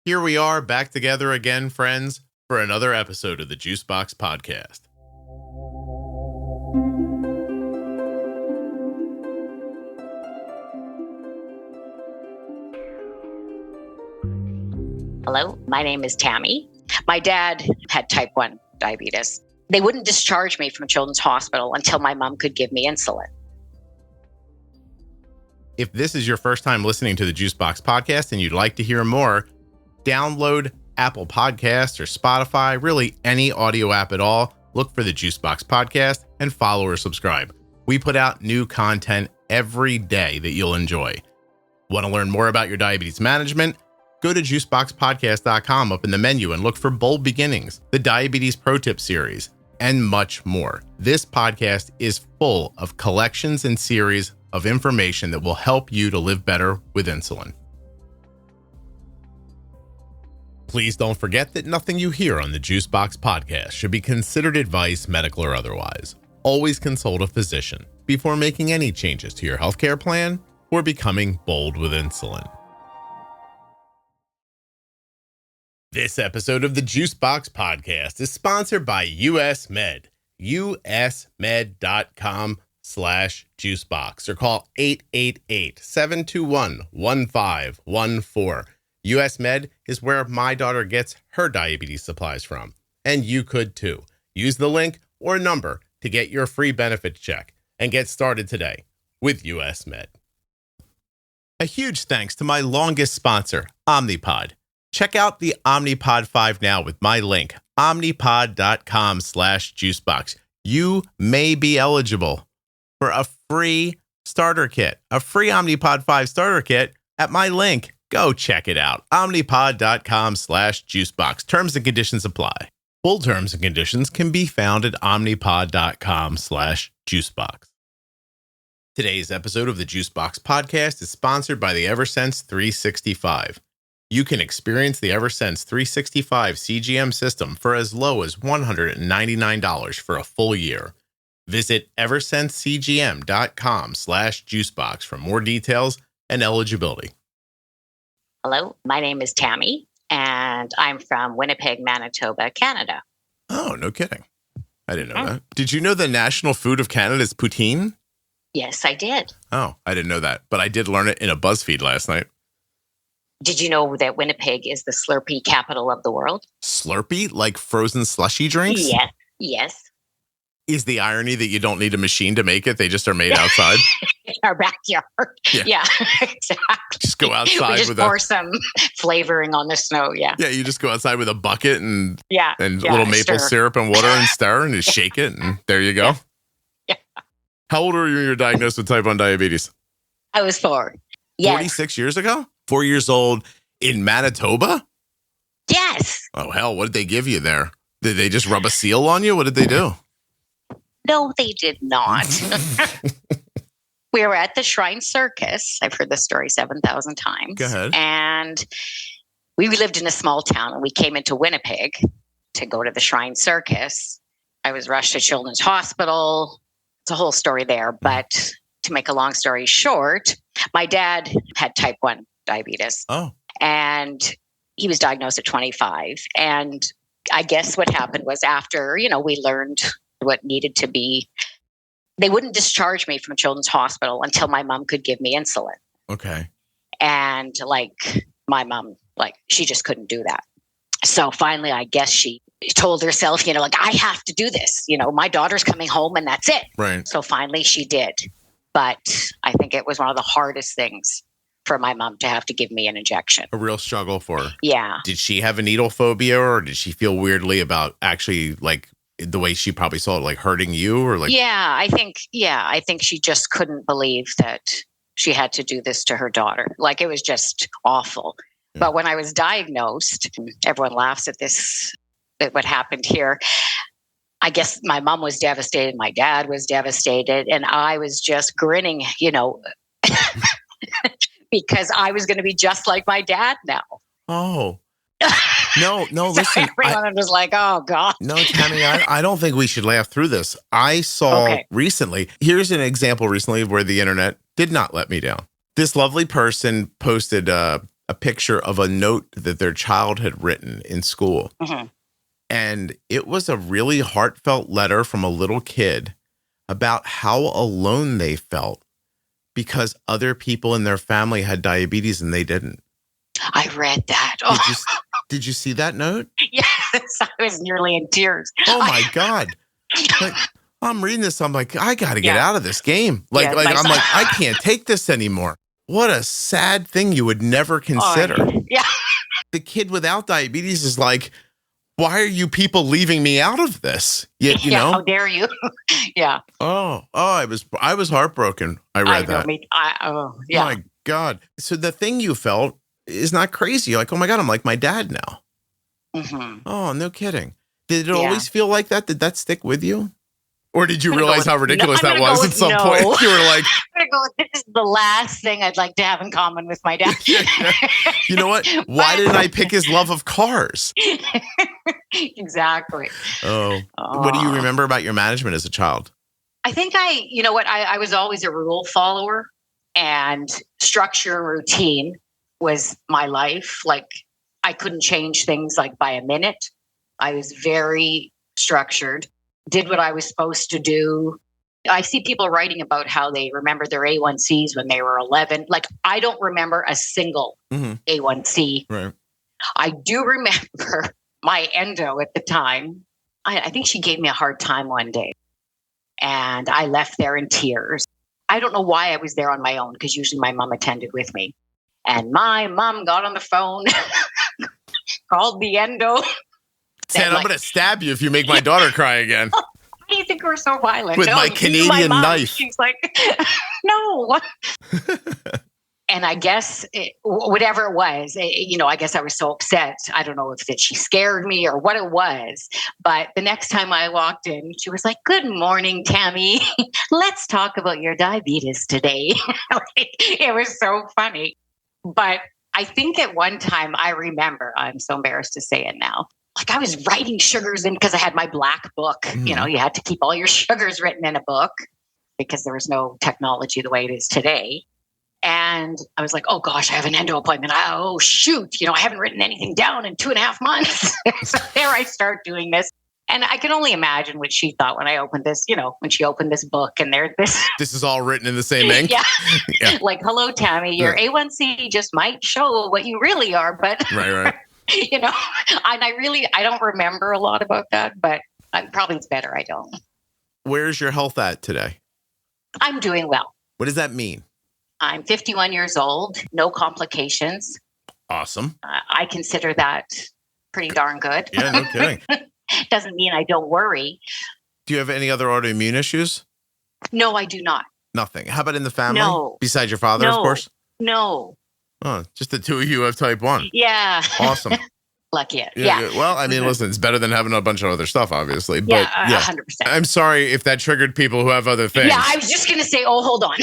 Here we are back together again, friends, for another episode of the Juicebox Podcast. Hello, my name is Tammy. My dad had type 1 diabetes. They wouldn't discharge me from Children's Hospital until my mom could give me insulin. If this is your first time listening to the Juicebox Podcast and you'd like to hear more, download Apple Podcasts or Spotify, really any audio app at all. Look for the Juicebox Podcast and follow or subscribe. We put out new content every day that you'll enjoy. Want to learn more about your diabetes management? Go to juiceboxpodcast.com up in the menu and look for Bold Beginnings, the Diabetes Pro Tip series, and much more. This podcast is full of collections and series of information that will help you to live better with insulin. Please don't forget that nothing you hear on the Juicebox Podcast should be considered advice, medical or otherwise. Always consult a physician before making any changes to your healthcare plan or becoming bold with insulin. This episode of the Juicebox Podcast is sponsored by US Med, usmed.com/juicebox, or call 888-721-1514. US Med is where my daughter gets her diabetes supplies from, and you could too. Use the link or number to get your free benefits check and get started today with US Med. A huge thanks to my longest sponsor, Omnipod. Check out the Omnipod 5 now with my link, omnipod.com/juicebox. You may be eligible for a free starter kit, a free Omnipod 5 starter kit at my link. Go check it out, omnipod.com/juicebox. Terms and conditions apply. Full terms and conditions can be found at omnipod.com/juicebox. Today's episode of the Juicebox Podcast is sponsored by the Eversense 365. You can experience the Eversense 365 CGM system for as low as $199 for a full year. Visit eversensecgm.com/juicebox for more details and eligibility. Hello, my name is Tammy, and I'm from Winnipeg, Manitoba, Canada. Oh, no kidding. I didn't know that. Did you know the national food of Canada is poutine? Yes, I did. Oh, I didn't know that, but I did learn it in a BuzzFeed last night. Did you know that Winnipeg is the Slurpee capital of the world? Slurpee? Like frozen slushy drinks? Yes. Yes. Is the irony that you don't need a machine to make it? They just are made outside? In our backyard. Yeah, exactly. Just go outside we just with pour some flavoring on the snow. Yeah. Yeah, you just go outside with a bucket and a and little maple syrup and water and stir and just shake it and there you go. Yeah. How old were you when you were diagnosed with type 1 diabetes? I was 4. Yes. 46 years ago? 4 years old in Manitoba? Yes. Oh, hell, what did they give you there? Did they just rub a seal on you? What did they do? No, they did not. We were at the Shrine Circus. I've heard this story 7,000 times. Go ahead. And we lived in a small town, and we came into Winnipeg to go to the Shrine Circus. I was rushed to Children's Hospital. It's a whole story there. But to make a long story short, my dad had type 1 diabetes. Oh. And he was diagnosed at 25. And I guess what happened was after, we learned what needed to be, they wouldn't discharge me from Children's Hospital until my mom could give me insulin. Okay. And my mom, she just couldn't do that. So finally, I guess she told herself, I have to do this. My daughter's coming home and that's it. Right. So finally she did. But I think it was one of the hardest things for my mom to have to give me an injection. A real struggle for her. Yeah. Did she have a needle phobia or did she feel weirdly about actually the way she probably saw it, hurting you or I think she just couldn't believe that she had to do this to her daughter. It was just awful. Yeah. But when I was diagnosed, everyone laughs at this, at what happened here. I guess my mom was devastated. My dad was devastated. And I was just grinning, because I was going to be just like my dad now. Oh, no, listen. Everyone was like, oh, God. No, Tammy, I don't think we should laugh through this. I saw recently, here's an example recently where the internet did not let me down. This lovely person posted a a picture of a note that their child had written in school. Mm-hmm. And it was a really heartfelt letter from a little kid about how alone they felt because other people in their family had diabetes and they didn't. I read that. Oh. Did you see that note? Yes, I was nearly in tears. Oh my God. Like, I'm reading this. I'm like, I got to get out of this game. I'm like, I can't take this anymore. What a sad thing you would never consider. Yeah. The kid without diabetes is like, why are you people leaving me out of this? You know? How dare you? Yeah. Oh, I was heartbroken. I read that. Yeah. My God. So the thing you felt is not crazy. You're like, oh my God, I'm like my dad now. Mm-hmm. Oh, no kidding. Did it always feel like that? Did that stick with you? Or did you I'm realize how ridiculous that was at some point? You were like, this is the last thing I'd like to have in common with my dad. You know what? Why didn't I pick his love of cars? Exactly. Oh. What do you remember about your management as a child? I think I was always a rule follower, and structure and routine was my life. Like, I couldn't change things like by a minute. I was very structured, did what I was supposed to do. I see people writing about how they remember their A1Cs when they were 11. Like, I don't remember a single A1C. Right. I do remember my endo at the time. I think she gave me a hard time one day, and I left there in tears. I don't know why I was there on my own, because usually my mom attended with me. And my mom got on the phone, called the endo. Said, I'm going to stab you if you make my daughter cry again. Why do you think we're so violent? With my Canadian knife. She's like, no. And I guess whatever it was, I guess I was so upset. I don't know if that she scared me or what it was. But the next time I walked in, she was like, good morning, Tammy. Let's talk about your diabetes today. It was so funny. But I think at one time, I remember, I'm so embarrassed to say it now, like I was writing sugars in because I had my black book. Mm. You had to keep all your sugars written in a book because there was no technology the way it is today. And I was like, oh gosh, I have an endo appointment. Oh shoot, I haven't written anything down in 2.5 months. So there I start doing this. And I can only imagine what she thought when I opened this, when she opened this book and there's this. This is all written in the same ink? Yeah. Like, hello, Tammy, your A1C just might show what you really are, but. Right. And I don't remember a lot about that, but probably it's better I don't. Where's your health at today? I'm doing well. What does that mean? I'm 51 years old, no complications. Awesome. I consider that pretty darn good. Yeah, no kidding. Doesn't mean I don't worry. Do you have any other autoimmune issues? No, I do not. Nothing. How about in the family? No. Besides your father, of course? No. Oh, just the two of you have type 1. Yeah. Awesome. Lucky. Yeah. Well, I mean, listen, it's better than having a bunch of other stuff, obviously. But 100%. I'm sorry if that triggered people who have other things. Yeah, I was just going to say, hold on.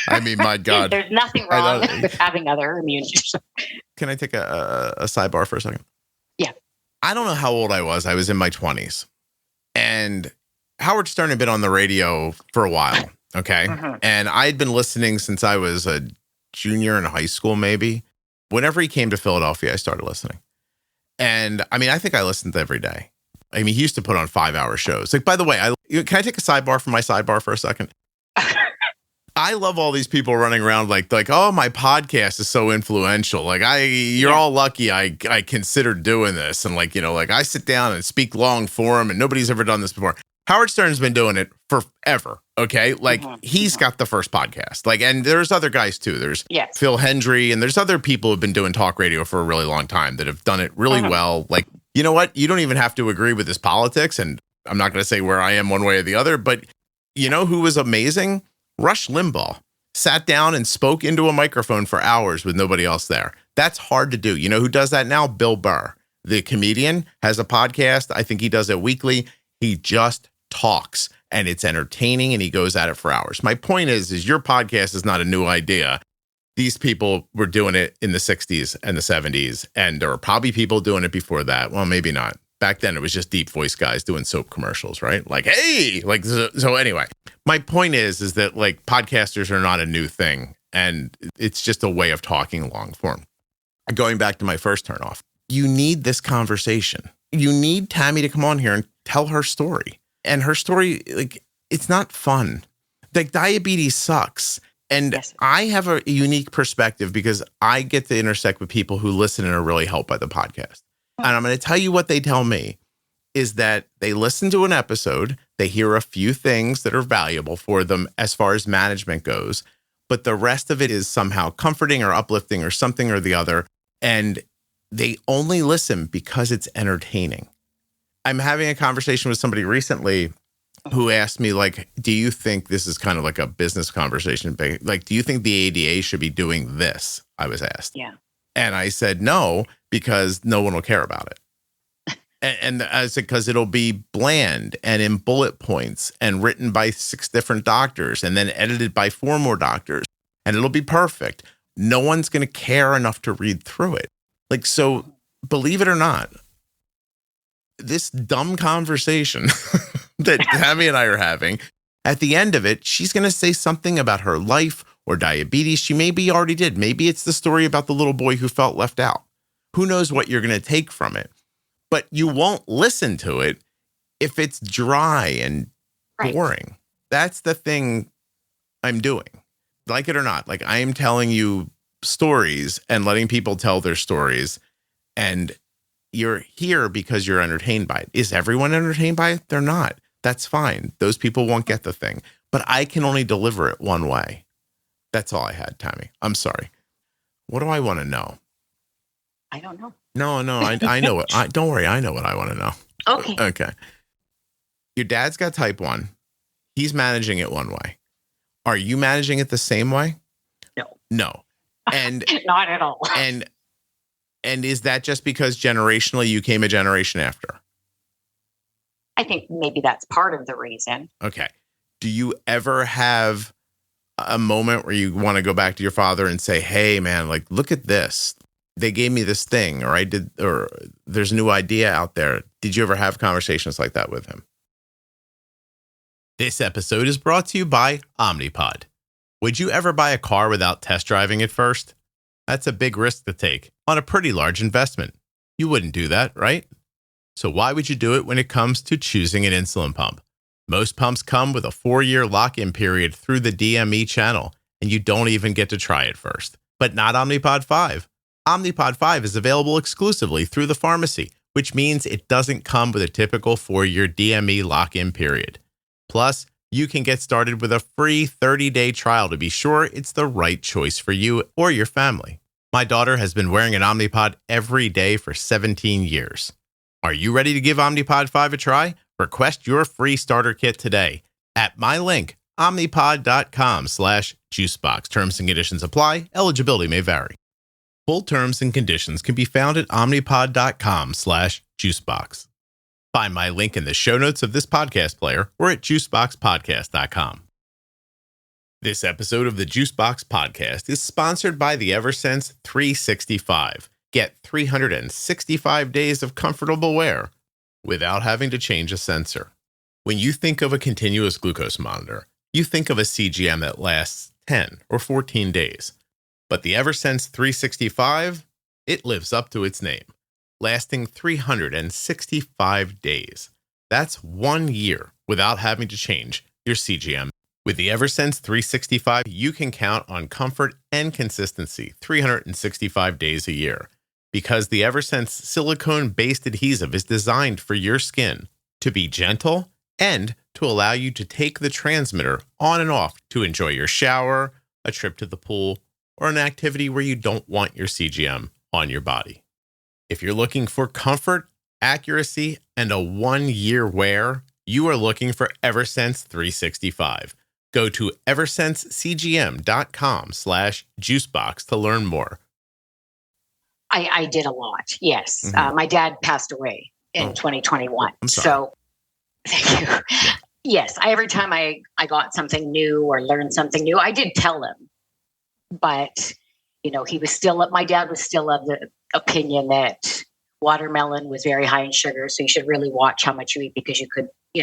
I mean, my God. There's nothing wrong with having other immune issues. Can I take a sidebar for a second? Yeah. I don't know how old I was. I was in my 20s. And Howard Stern had been on the radio for a while. Okay. Mm-hmm. And I had been listening since I was a junior in high school, maybe. Whenever he came to Philadelphia, I started listening. And I mean, I think I listened every day. I mean, he used to put on 5-hour shows. Like, by the way, can I take a sidebar from my sidebar for a second? I love all these people running around like, oh, my podcast is so influential. Like, you're all lucky I considered doing this. And like, I sit down and speak long form and nobody's ever done this before. Howard Stern's been doing it forever. Okay. Like, he's got the first podcast. Like, and there's other guys too. There's Phil Hendry and there's other people who've been doing talk radio for a really long time that have done it really well. Like, you know what? You don't even have to agree with his politics. And I'm not going to say where I am one way or the other, but you know who was amazing? Rush Limbaugh sat down and spoke into a microphone for hours with nobody else there. That's hard to do. You know who does that now? Bill Burr, the comedian, has a podcast. I think he does it weekly. He just talks and it's entertaining and he goes at it for hours. My point is your podcast is not a new idea. These people were doing it in the 60s and the 70s, and there were probably people doing it before that. Well, maybe not. Back then, it was just deep voice guys doing soap commercials, right? Like, hey, like, so anyway, my point is that like podcasters are not a new thing, and it's just a way of talking long form. going back to my first turnoff, you need this conversation. You need Tammy to come on here and tell her story. And her story, like, it's not fun. Like, diabetes sucks. And yes, I have a unique perspective because I get to intersect with people who listen and are really helped by the podcast. And I'm going to tell you what they tell me is that they listen to an episode, they hear a few things that are valuable for them as far as management goes, but the rest of it is somehow comforting or uplifting or something or the other. And they only listen because it's entertaining. I'm having a conversation with somebody recently who asked me, like, do you think this is kind of like a business conversation? Like, do you think the ADA should be doing this? I was asked. Yeah. And I said, no, because no one will care about it. and I said, because it'll be bland and in bullet points and written by 6 different doctors and then edited by 4 more doctors. And it'll be perfect. No one's going to care enough to read through it. Like, so believe it or not, this dumb conversation that Tammy and I are having, at the end of it, she's going to say something about her life or diabetes. She maybe already did. Maybe it's the story about the little boy who felt left out. Who knows what you're going to take from it? But you won't listen to it if it's dry and boring. Right. That's the thing I'm doing. Like it or not, like, I am telling you stories and letting people tell their stories, and you're here because you're entertained by it. Is everyone entertained by it? They're not. That's fine. Those people won't get the thing, but I can only deliver it one way. That's all I had, Tammy. I'm sorry. What do I want to know? I don't know. No, I know it. Don't worry. I know what I want to know. Okay. Your dad's got type 1. He's managing it one way. Are you managing it the same way? No. And not at all. And is that just because generationally you came a generation after? I think maybe that's part of the reason. Okay. Do you ever have a moment where you want to go back to your father and say, hey, man, like, look at this. They gave me this thing, or there's a new idea out there. Did you ever have conversations like that with him? This episode is brought to you by Omnipod. Would you ever buy a car without test driving it first? That's a big risk to take on a pretty large investment. You wouldn't do that, right? So why would you do it when it comes to choosing an insulin pump? Most pumps come with a 4-year lock-in period through the DME channel, and you don't even get to try it first. But not Omnipod 5. Omnipod 5 is available exclusively through the pharmacy, which means it doesn't come with a typical 4-year DME lock-in period. Plus, you can get started with a free 30-day trial to be sure it's the right choice for you or your family. My daughter has been wearing an Omnipod every day for 17 years. Are you ready to give Omnipod 5 a try? Request your free starter kit today at my link, omnipod.com/juicebox. Terms and conditions apply. Eligibility may vary. Full terms and conditions can be found at omnipod.com/juicebox. Find my link in the show notes of this podcast player or at juiceboxpodcast.com. This episode of the Juicebox Podcast is sponsored by the Eversense 365. Get 365 days of comfortable wear without having to change a sensor. When you think of a continuous glucose monitor, you think of a CGM that lasts 10 or 14 days. But the Eversense 365, it lives up to its name, lasting 365 days. That's 1 year without having to change your CGM. With the Eversense 365, you can count on comfort and consistency 365 days a year. Because the Eversense silicone-based adhesive is designed for your skin to be gentle and to allow you to take the transmitter on and off to enjoy your shower, a trip to the pool, or an activity where you don't want your CGM on your body. If you're looking for comfort, accuracy, and a 1-year wear, you are looking for Eversense 365. Go to eversensecgm.com/juicebox to learn more. I did a lot. Yes. Mm-hmm. My dad passed away in 2021. So thank you. Yeah. Yes. Every time I got something new or learned something new, I did tell him, but my dad was still of the opinion that watermelon was very high in sugar. So you should really watch how much you eat because you could be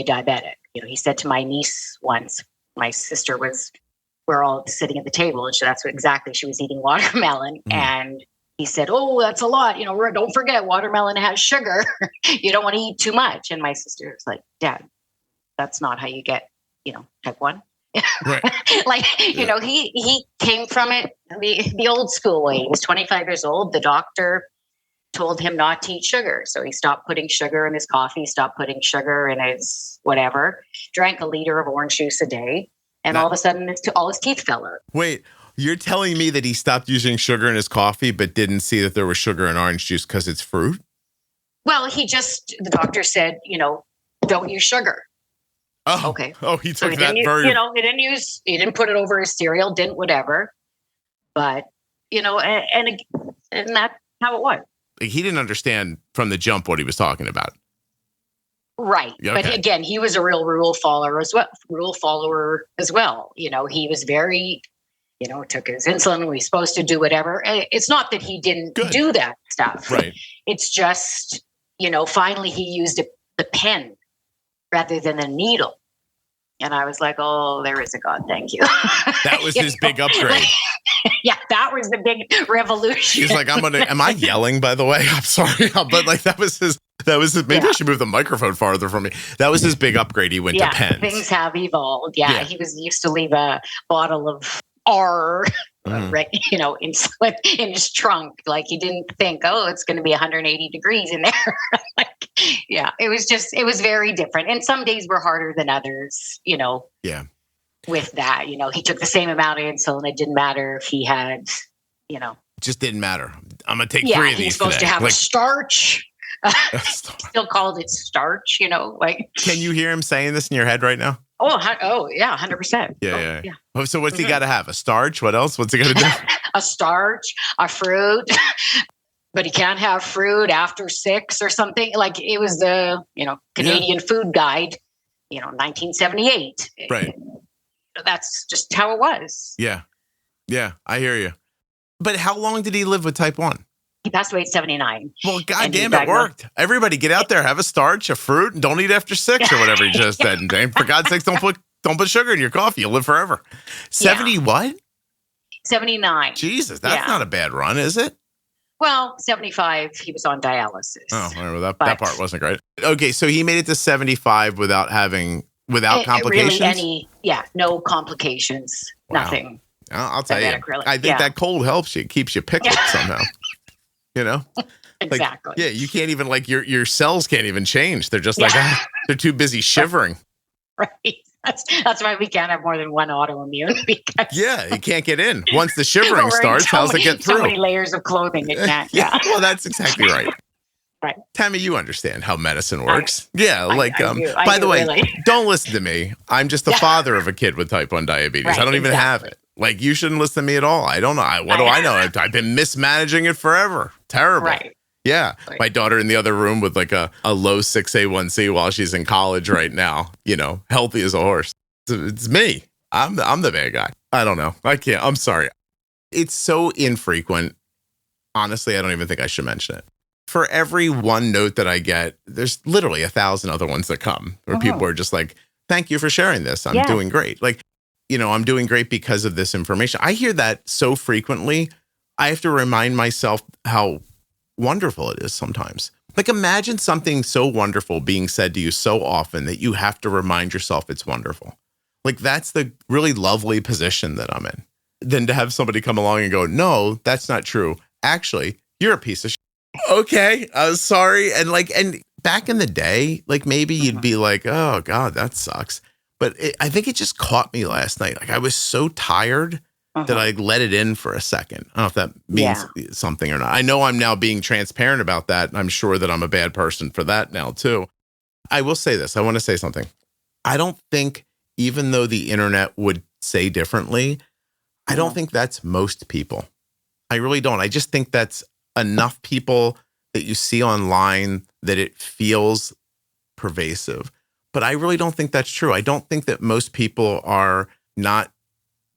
a diabetic. He said to my niece once, my sister was we're all sitting at the table, and that's what exactly she was eating watermelon. And he said, "Oh, that's a lot. Don't forget, watermelon has sugar. You don't want to eat too much." And my sister was like, "Dad, that's not how you get, type 1." Right. He came from it the old school way. He was 25 years old. The doctor told him not to eat sugar. So he stopped putting sugar in his coffee, stopped putting sugar in his whatever, drank a liter of orange juice a day. And all of a sudden, all his teeth fell out. Wait, you're telling me that he stopped using sugar in his coffee, but didn't see that there was sugar in orange juice because it's fruit? Well, the doctor said, don't use sugar. Oh, okay. Oh, he took he that very... he didn't put it over his cereal, didn't whatever. But, and that's how it was. He didn't understand from the jump what he was talking about. Right. Okay. But again, he was a real rule follower as well. He was very, took his insulin. We supposed to do whatever. It's not that he didn't do that stuff. Right. It's just, finally he used the pen rather than the needle. And I was like, oh, there is a God. Thank you. That was his big upgrade. Yeah, that was the big revolution. He's like, am I yelling, by the way? I'm sorry. But that was his, maybe I should move the microphone farther from me. That was his big upgrade. He went to pens. Things have evolved. Yeah. He used to leave a bottle of R, insulin in his trunk. Like he didn't think, it's going to be 180 degrees in there. It was very different. And some days were harder than others, Yeah. With that, he took the same amount of insulin. It didn't matter if he had, It just didn't matter. I'm going to take 3 of these he's supposed today. To have a starch. Still called it starch, Can you hear him saying this in your head right now? Oh yeah, 100%. Yeah. Oh, so what's he got to have? A starch? What else? What's he got to do? A starch, a fruit. But he can't have fruit after 6 or something. Like it was the, Canadian Food Guide, 1978. Right. That's just how it was. Yeah. Yeah, I hear you. But how long did he live with type 1? He passed away at 79. Well, goddamn, it worked. Everybody get out there, have a starch, a fruit, and don't eat after 6 or whatever he just said. And for God's sakes, don't put sugar in your coffee. You'll live forever. 70 what? 79. Jesus, that's not a bad run, is it? Well, 75, he was on dialysis. Oh, well, that part wasn't great. Okay, so he made it to 75 without complications? Really no complications, nothing. I'll tell you, I think that cold helps you. It keeps you pickled somehow. Exactly. You can't even, your cells can't even change. They're just they're too busy shivering. Right. That's why we can't have more than one autoimmune. Because you can't get in. Once the shivering starts, how's it get through? So many layers of clothing, it can't. Well, that's exactly right. Right. Tammy, you understand how medicine works. I by the way, really. Don't listen to me. I'm just the father of a kid with type 1 diabetes. Right, I don't even have it. You shouldn't listen to me at all. I don't know. What do I know? I've been mismanaging it forever. Terrible. Right. Yeah. Right. My daughter in the other room with a low 6A1C while she's in college right now, healthy as a horse. It's me. I'm the bad guy. I don't know. I can't. I'm sorry. It's so infrequent. Honestly, I don't even think I should mention it. For every one note that I get, there's literally 1,000 other ones that come where people are just like, thank you for sharing this. I'm doing great. I'm doing great because of this information. I hear that so frequently. I have to remind myself how wonderful it is sometimes. Imagine something so wonderful being said to you so often that you have to remind yourself it's wonderful. That's the really lovely position that I'm in. Then to have somebody come along and go, no, that's not true. Actually, you're a piece of shit. Okay, sorry. And back in the day, maybe you'd be like, oh God, that sucks. But I think it just caught me last night. I was so tired that I let it in for a second. I don't know if that means something or not. I know I'm now being transparent about that. And I'm sure that I'm a bad person for that now too. I will say this. I want to say something. I don't think, even though the internet would say differently, I don't think that's most people. I really don't. I just think that's enough people that you see online that it feels pervasive. But I really don't think that's true. I don't think that most people are not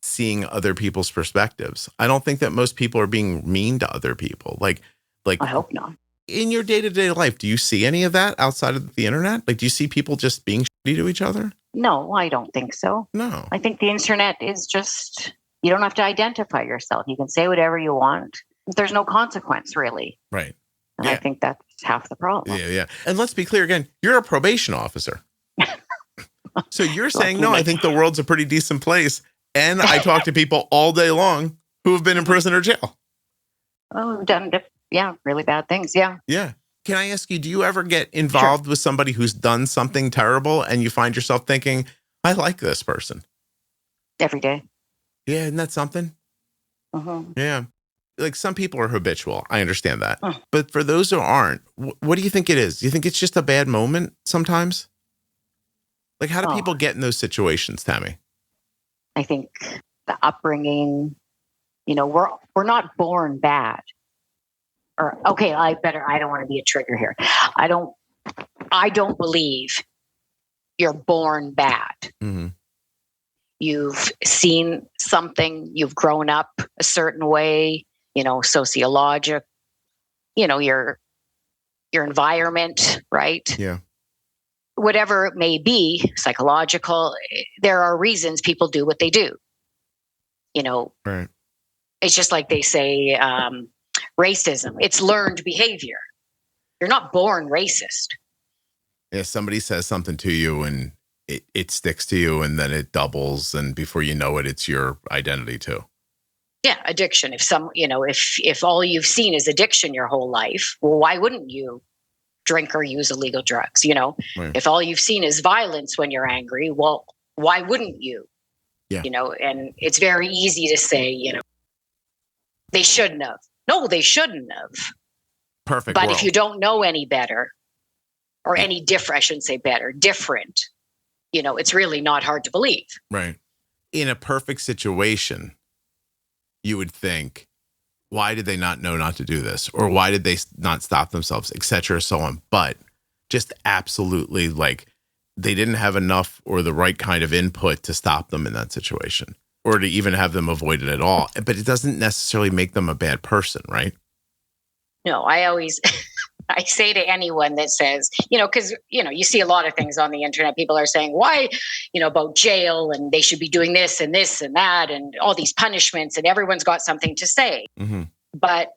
seeing other people's perspectives. I don't think that most people are being mean to other people. I hope not. In your day-to-day life, do you see any of that outside of the internet? Do you see people just being shitty to each other? No, I don't think so. No. I think the internet is just, you don't have to identify yourself. You can say whatever you want. There's no consequence, really. Right. And I think that's half the problem. Yeah. And let's be clear again, you're a probation officer. So you're saying, no, I think the world's a pretty decent place. And I talk to people all day long who have been in prison or jail. Oh, we've done, really bad things. Yeah. Yeah. Can I ask you, do you ever get involved with somebody who's done something terrible and you find yourself thinking, I like this person? Every day. Yeah. Isn't that something? Yeah. Like some people are habitual. I understand that. But for those who aren't, what do you think it is? Do you think it's just a bad moment sometimes? Like, how do people get in those situations, Tammy? I think the upbringing, we're not born bad. Or, okay, I don't want to be a trigger here. I don't believe you're born bad. Mm-hmm. You've seen something, you've grown up a certain way, sociologic, your environment, right? Yeah. Whatever it may be, psychological, there are reasons people do what they do. Right. It's just like they say, racism. It's learned behavior. You're not born racist. Yeah, somebody says something to you and it sticks to you and then it doubles, and before you know it, it's your identity too. Yeah, addiction. If all you've seen is addiction your whole life, well, why wouldn't you drink or use illegal drugs? Right. If all you've seen is violence when you're angry, well, why wouldn't you? Yeah. And it's very easy to say, they shouldn't have. No, they shouldn't have. Perfect. But if you don't know any better or any different, I shouldn't say better, different, it's really not hard to believe. Right. In a perfect situation, you would think, why did they not know not to do this? Or why did they not stop themselves, et cetera, so on. But just absolutely like they didn't have enough or the right kind of input to stop them in that situation or to even have them avoid it at all. But it doesn't necessarily make them a bad person, right? No, I say to anyone that says, because, you see a lot of things on the internet. People are saying, why, about jail and they should be doing this and that and all these punishments, and everyone's got something to say. Mm-hmm. But,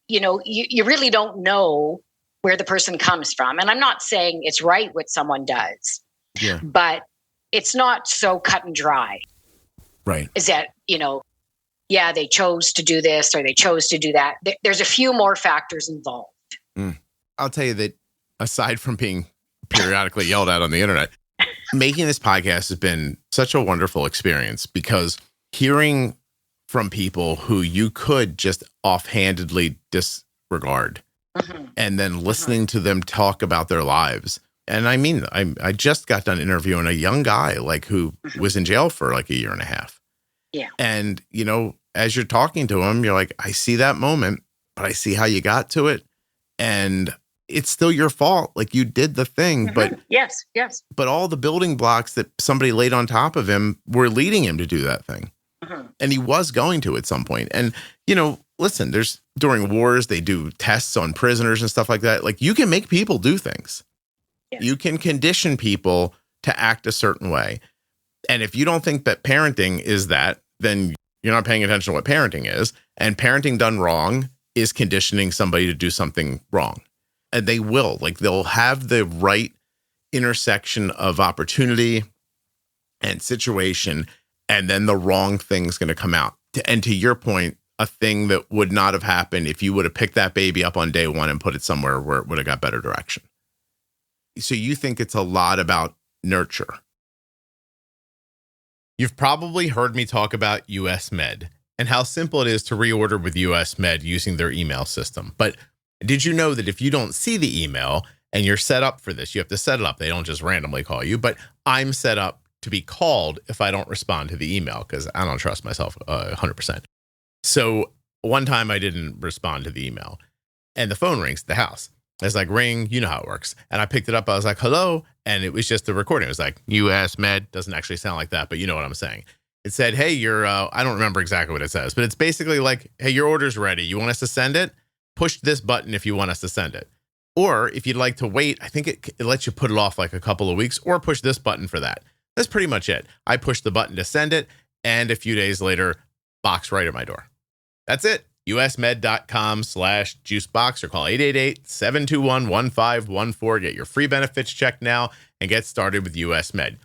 you really don't know where the person comes from. And I'm not saying it's right what someone does, but it's not so cut and dry. Right. Is that, they chose to do this or they chose to do that. There's a few more factors involved. I'll tell you that aside from being periodically yelled at on the internet, making this podcast has been such a wonderful experience, because hearing from people who you could just offhandedly disregard and then listening to them talk about their lives. And I mean, I just got done interviewing a young guy who was in jail for a year and a half. Yeah. And, as you're talking to him, you're like, I see that moment, but I see how you got to it. And it's still your fault. You did the thing, but yes. But all the building blocks that somebody laid on top of him were leading him to do that thing. And he was going to at some point. And, listen, during wars, they do tests on prisoners and stuff like that. You can make people do things. Yes. You can condition people to act a certain way. And if you don't think that parenting is that, then you're not paying attention to what parenting is. And parenting done wrong is conditioning somebody to do something wrong. And they will. They'll have the right intersection of opportunity and situation, and then the wrong thing's going to come out. And to your point, a thing that would not have happened if you would have picked that baby up on day one and put it somewhere where it would have got better direction. So you think it's a lot about nurture. You've probably heard me talk about US Med and how simple it is to reorder with US Med using their email system. But did you know that if you don't see the email and you're set up for this, you have to set it up. They don't just randomly call you, but I'm set up to be called if I don't respond to the email because I don't trust myself 100%. So one time I didn't respond to the email and the phone rings at the house. It's ring, you know how it works. And I picked it up. I was like, hello. And it was just the recording. It was US Med. Doesn't actually sound like that, but you know what I'm saying. It said, hey, I don't remember exactly what it says, but it's basically hey, your order's ready. You want us to send it? Push this button if you want us to send it. Or if you'd like to wait, I think it lets you put it off a couple of weeks, or push this button for that. That's pretty much it. I push the button to send it, and a few days later, box right at my door. That's it. usmed.com/juicebox or call 888-721-1514. Get your free benefits check now and get started with US Med.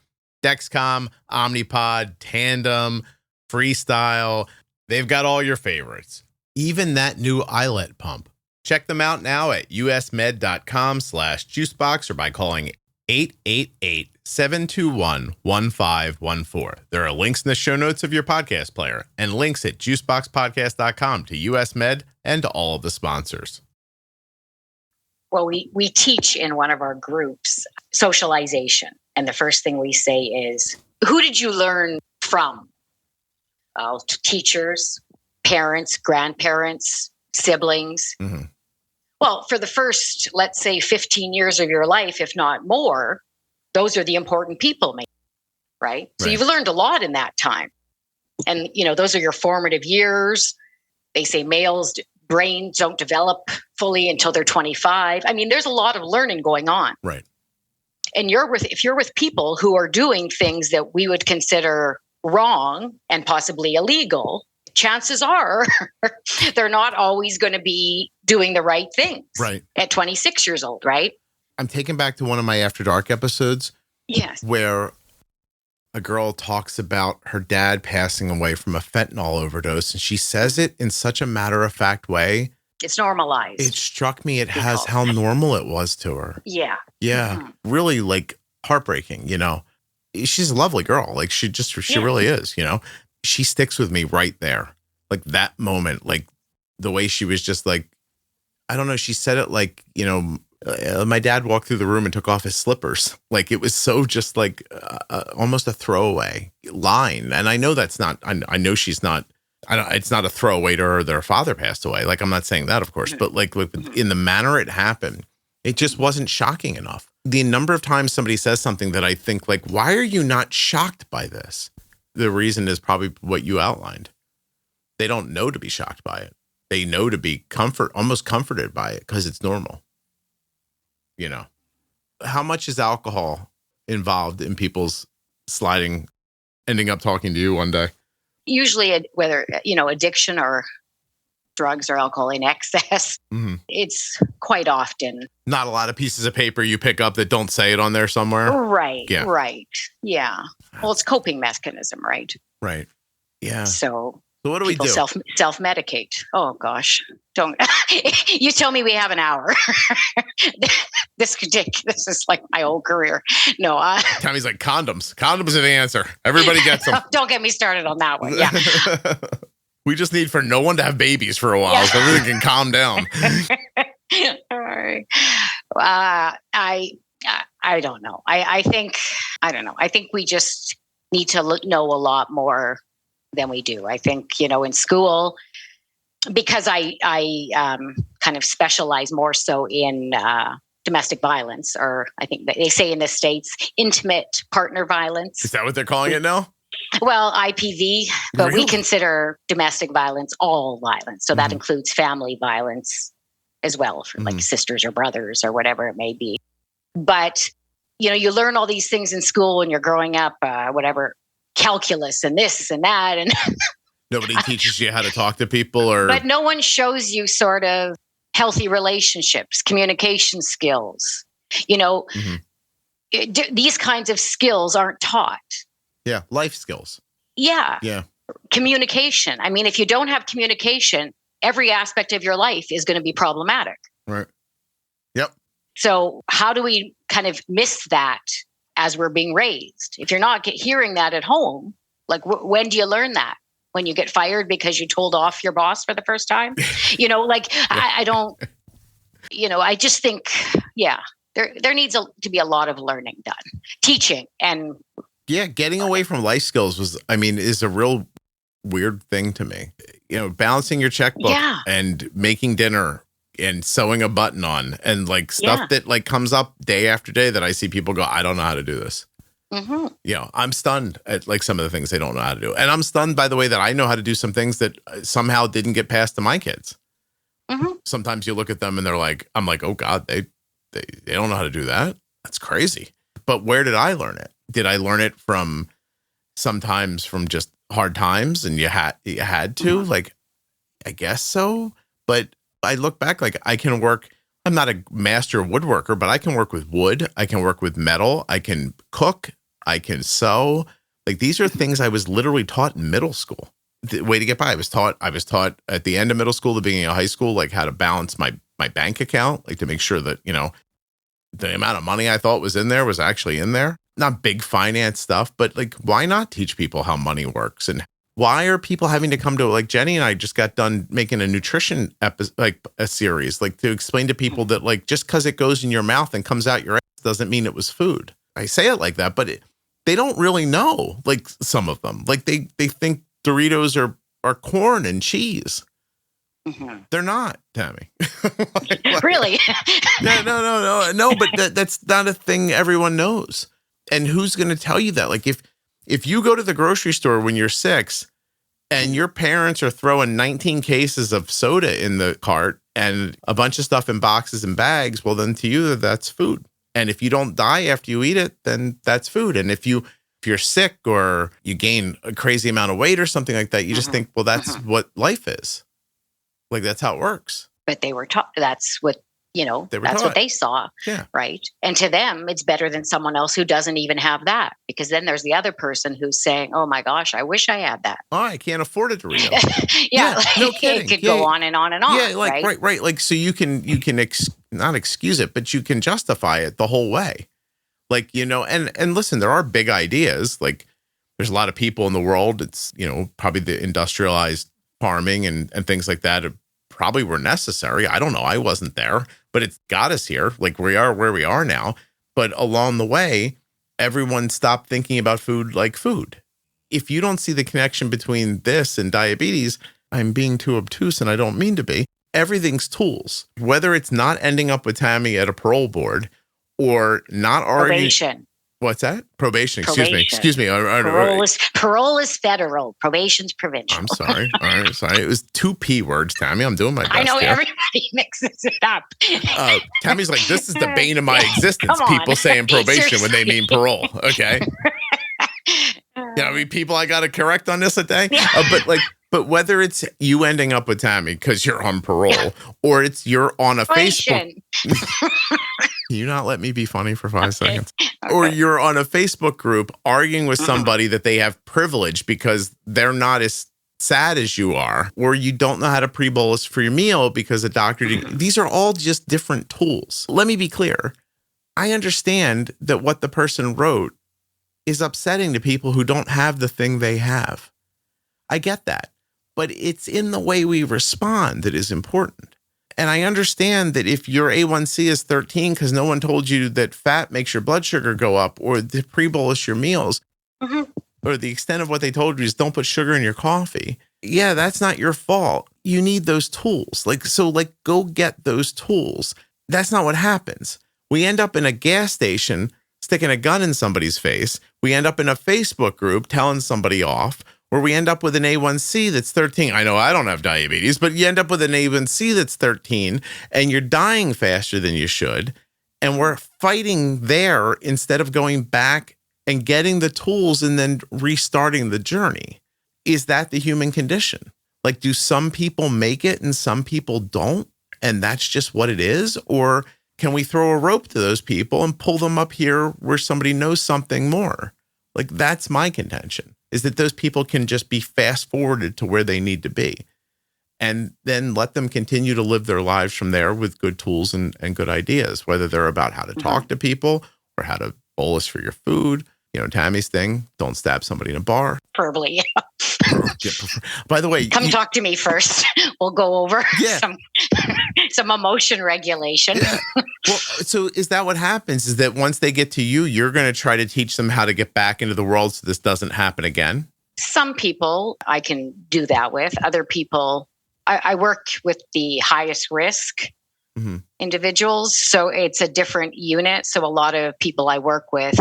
Dexcom, Omnipod, Tandem, Freestyle. They've got all your favorites. Even that new iLet pump. Check them out now at usmed.com/juicebox or by calling 888-721-1514. There are links in the show notes of your podcast player and links at juiceboxpodcast.com to US Med and to all of the sponsors. Well, we teach in one of our groups socialization. And the first thing we say is, who did you learn from? Teachers, parents, grandparents, siblings. Mm-hmm. Well, for the first, let's say 15 years of your life, if not more, those are the important people, right? So you've learned a lot in that time. And, those are your formative years. They say males' brains don't develop fully until they're 25. I mean, there's a lot of learning going on. Right. And if you're with people who are doing things that we would consider wrong and possibly illegal, chances are they're not always going to be doing the right things at 26 years old, right? I'm taken back to one of my After Dark episodes. Yes. Where a girl talks about her dad passing away from a fentanyl overdose, and she says it in such a matter-of-fact way. It's normalized. It struck me how normal it was to her. Yeah. Yeah. Mm-hmm. Really, heartbreaking, She's a lovely girl. She really is, She sticks with me right there. That moment, the way she was just I don't know, she said it my dad walked through the room and took off his slippers. It was so just almost a throwaway line. And I know that's not, I know she's not, it's not a throwaway to her that her father passed away. I'm not saying that, of course, but in the manner it happened, it just wasn't shocking enough. The number of times somebody says something that I think why are you not shocked by this? The reason is probably what you outlined. They don't know to be shocked by it. They know to be almost comforted by it because it's normal. How much is alcohol involved in people's ending up talking to you one day? Usually, whether, addiction or drugs or alcohol in excess, mm-hmm. It's quite often. Not a lot of pieces of paper you pick up that don't say it on there somewhere. Right. Yeah. Right. Yeah. Well, it's coping mechanism, right? Right. Yeah. So what do we do? Self-medicate. Oh gosh, don't. You tell me we have an hour. This is like my whole career. No. Tammy's like, condoms. Condoms are the answer. Everybody gets them. Don't get me started on that one. Yeah. We just need for no one to have babies for a while so everything can calm down. All right. I don't know. I think we just need to know a lot more than we do. I think, in school, because I kind of specialize more so in domestic violence, or I think they say in the States, intimate partner violence. Is that what they're calling it now? Well, IPV, but Really? We consider domestic violence all violence. So that includes family violence as well, for sisters or brothers or whatever it may be. But, you learn all these things in school when you're growing up, whatever, calculus and this and that. And nobody teaches you how to talk to people but no one shows you sort of healthy relationships, communication skills. These kinds of skills aren't taught. Yeah. Life skills. Yeah. Yeah. Communication. I mean, if you don't have communication, every aspect of your life is going to be problematic. Right. Yep. So how do we kind of miss that as we're being raised? If you're not hearing that at home, when do you learn that? When you get fired because you told off your boss for the first time? I don't, I just think, there needs to be a lot of learning done, teaching and. Yeah, getting away from life skills is a real weird thing to me. Balancing your checkbook and making dinner and sewing a button on and stuff that comes up day after day that I see people go, I don't know how to do this. Mm-hmm. I'm stunned at some of the things they don't know how to do. And I'm stunned by the way that I know how to do some things that somehow didn't get passed to my kids. Mm-hmm. Sometimes you look at them and I'm like, oh God, they don't know how to do that. That's crazy. But where did I learn it? Did I learn it from sometimes from just hard times and you had to? Like, I guess so. But I look back, like I can work. I'm not a master woodworker, but I can work with wood. I can work with metal. I can cook. I can sew. Like these are things I was literally taught in middle school. The way to get by. I was taught at the end of middle school, the beginning of high school, like how to balance my bank account, like to make sure that, the amount of money I thought was in there was actually in there. Not big finance stuff, but like, why not teach people how money works? And why are people having to come to, like Jenny and I just got done making a nutrition like a series, like to explain to people that like, just because it goes in your mouth and comes out your ass doesn't mean it was food. I say it like that, but they don't really know, like some of them, like they think Doritos are corn and cheese. They're not, Tammy. Really? No. But that's not a thing everyone knows. And who's going to tell you that? Like if you go to the grocery store when you're 6 and your parents are throwing 19 cases of soda in the cart and a bunch of stuff in boxes and bags, well, then to you, that's food. And if you don't die after you eat it, then that's food. And if you're sick or you gain a crazy amount of weight or something like that, you just think, well, that's what life is. Like, that's how it works. But they were taught, that's what, that's what they saw. Yeah. Right. And to them, it's better than someone else who doesn't even have that. Because then there's the other person who's saying, oh my gosh, I wish I had that. Oh, I can't afford a Dorito. No kidding. It could go on and on and on. Yeah, like, right. Like, so you can not excuse it, but you can justify it the whole way. Like, and listen, there are big ideas. Like, there's a lot of people in the world. It's, probably the industrialized farming and things like that probably were necessary. I don't know. I wasn't there, but it's got us here. Like we are where we are now. But along the way, everyone stopped thinking about food like food. If you don't see the connection between this and diabetes, I'm being too obtuse and I don't mean to be. Everything's tools, whether it's not ending up with Tammy at a parole board or not already. Probation. What's that? Probation. Excuse me. Parole is federal. Probation's provincial. I'm sorry. All right. Sorry. It was 2 P words, Tammy. I'm doing my best. I know here. everybody mixes it up. Tammy's like, this is the bane of my existence. People saying probation when they mean parole. Okay. People I got to correct on this a day. But whether it's you ending up with Tammy because you're on parole or it's you're on a Facebook. Can you not let me be funny for 5 seconds? Okay. Or you're on a Facebook group arguing with somebody that they have privilege because they're not as sad as you are, or you don't know how to pre-bolus for your meal because a doctor didn't. These are all just different tools. Let me be clear. I understand that what the person wrote is upsetting to people who don't have the thing they have. I get that. But it's in the way we respond that is important. And I understand that if your A1C is 13 because no one told you that fat makes your blood sugar go up or to pre-bolus your meals, or the extent of what they told you is don't put sugar in your coffee. Yeah, that's not your fault. You need those tools. Go get those tools. That's not what happens. We end up in a gas station sticking a gun in somebody's face. We end up in a Facebook group telling somebody off. Or we end up with an A1C that's 13. I know I don't have diabetes, but you end up with an A1C that's 13 and you're dying faster than you should. And we're fighting there instead of going back and getting the tools and then restarting the journey. Is that the human condition? Like, do some people make it and some people don't? And that's just what it is? Or can we throw a rope to those people and pull them up here where somebody knows something more? Like, that's my contention. Is that those people can just be fast forwarded to where they need to be and then let them continue to live their lives from there with good tools and good ideas, whether they're about how to talk to people or how to bolus for your food. Tammy's thing, don't stab somebody in a bar. Verbally. By the way, come talk to me first. We'll go over some emotion regulation. Yeah. Well, so is that what happens? Is that once they get to you, you're going to try to teach them how to get back into the world so this doesn't happen again? Some people I can do that with. Other people, I work with the highest risk individuals. So it's a different unit. So a lot of people I work with,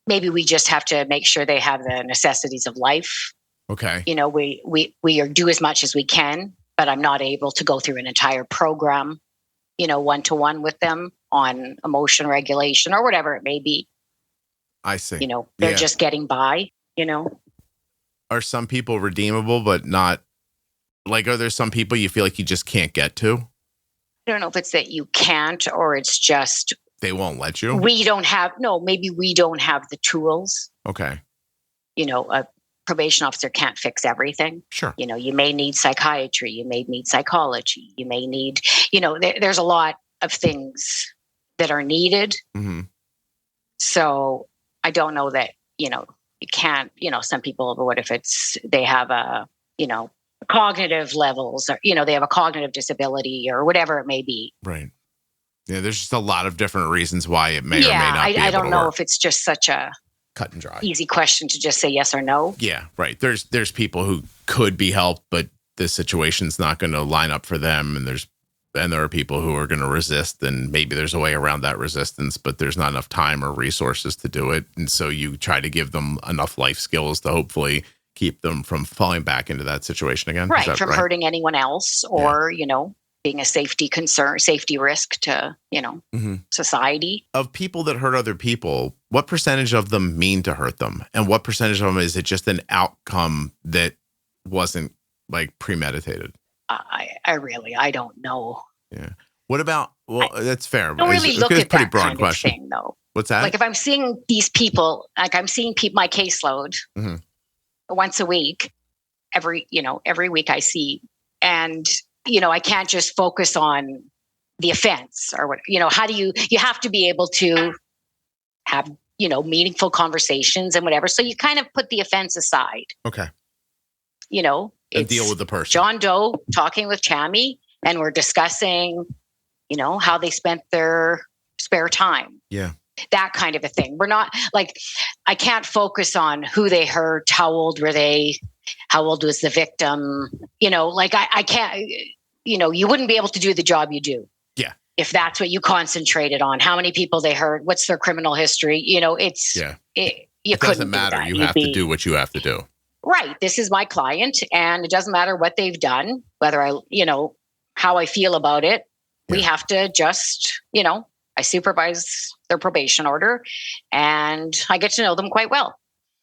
maybe we just have to make sure they have the necessities of life. Okay. We do as much as we can, but I'm not able to go through an entire program, one-to-one with them on emotion regulation or whatever it may be. I see. They're just getting by, Are some people redeemable, but not like, are there some people you feel like you just can't get to? I don't know if it's that you can't or it's just they won't let you. Maybe we don't have the tools. Okay. A probation officer can't fix everything. Sure. You may need psychiatry, you may need psychology, you may need, there's a lot of things that are needed. Mm-hmm. So I don't know that, you can't, some people, what if they have cognitive levels or, they have a cognitive disability or whatever it may be. Right. Yeah. There's just a lot of different reasons why it may or may not be. I don't know work. if it's just such a cut and dry, easy question to just say yes or no. Yeah. Right. There's people who could be helped, but the situation's not going to line up for them. And there are people who are going to resist, and maybe there's a way around that resistance, but there's not enough time or resources to do it. And so you try to give them enough life skills to hopefully keep them from falling back into that situation again. Right. From hurting anyone else or, being a safety risk to, society. Of people that hurt other people, what percentage of them mean to hurt them? And what percentage of them is it just an outcome that wasn't like premeditated? I don't know. Yeah. What about, that's fair. I don't really look at that kind of thing, though. What's that? Like if I'm seeing these people, like I'm seeing my caseload once a week, every week I see, and, I can't just focus on the offense or what, how do you have to be able to have, meaningful conversations and whatever. So you kind of put the offense aside. Okay. And deal with the person. John Doe talking with Tammy, and we're discussing, how they spent their spare time. Yeah. That kind of a thing. We're not like, I can't focus on who they hurt, how old were they, how old was the victim, I can't, you wouldn't be able to do the job you do. Yeah. If that's what you concentrated on, how many people they hurt, what's their criminal history, it doesn't matter. You have to do what you have to do. Right. This is my client, and it doesn't matter what they've done, whether how I feel about it. Yeah. We have to just, I supervise their probation order, and I get to know them quite well.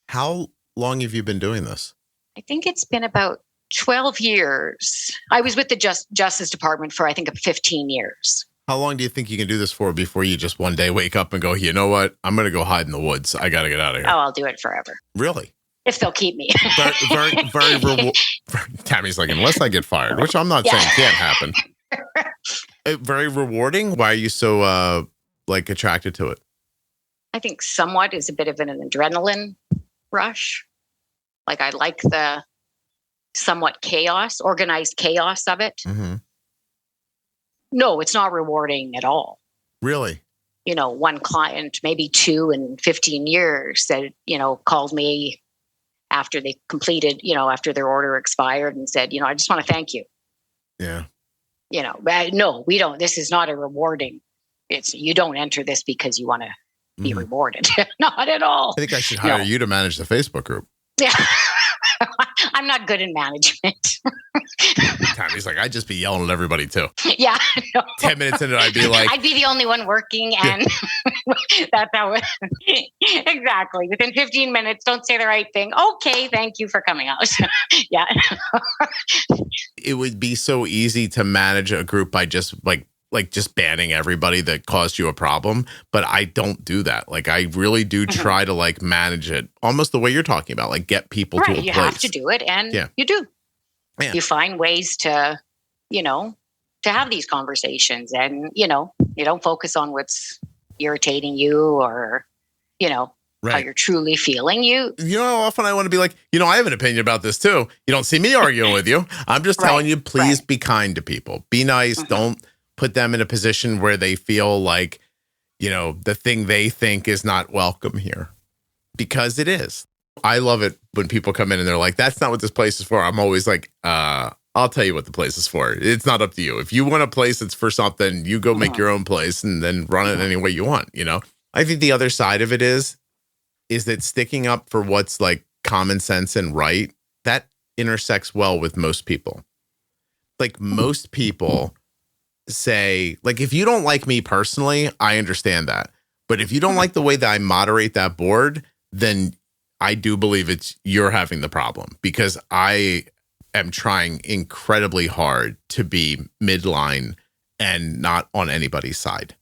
How long have you been doing this? I think it's been about 12 years. I was with the Justice Department for, I think, 15 years. How long do you think you can do this for before you just one day wake up and go, you know what? I'm going to go hide in the woods. I got to get out of here. Oh, I'll do it forever. Really? If they'll keep me. very Tammy's like, unless I get fired, which I'm not saying can't happen. Very rewarding. Why are you so attracted to it? I think somewhat is a bit of an adrenaline rush. Like I like the somewhat organized chaos of it. Mm-hmm. No, it's not rewarding at all. Really? One client, maybe two in 15 years that, called me after they completed, after their order expired and said, I just want to thank you. Yeah. No, we don't. This is not a rewarding. You don't enter this because you want to be rewarded. Not at all. I think I should hire you to manage the Facebook group. Yeah. I'm not good in management. Tammy's like, I'd just be yelling at everybody too. Yeah. No. 10 minutes into it, I'd be like, I'd be the only one working, and that's how exactly. Within 15 minutes, don't say the right thing. Okay, thank you for coming out. Yeah. It would be so easy to manage a group by just just banning everybody that caused you a problem. But I don't do that. I really do try to manage it almost the way you're talking about, get people to a place. You have to do it. And you do. Yeah. You find ways to, to have these conversations, and, you don't focus on what's irritating you or, how you're truly feeling. You know how often I want to be like, I have an opinion about this too. You don't see me arguing with you. I'm just telling you, please be kind to people. Be nice. Don't put them in a position where they feel like, the thing they think is not welcome here, because it is. I love it when people come in and they're like, that's not what this place is for. I'm always like, I'll tell you what the place is for. It's not up to you. If you want a place that's for something, you go make your own place and then run it any way you want. I think the other side of it is that sticking up for what's common sense and right, that intersects well with most people. Most people say, if you don't like me personally, I understand that. But if you don't like the way that I moderate that board, then I do believe you're having the problem, because I am trying incredibly hard to be midline and not on anybody's side.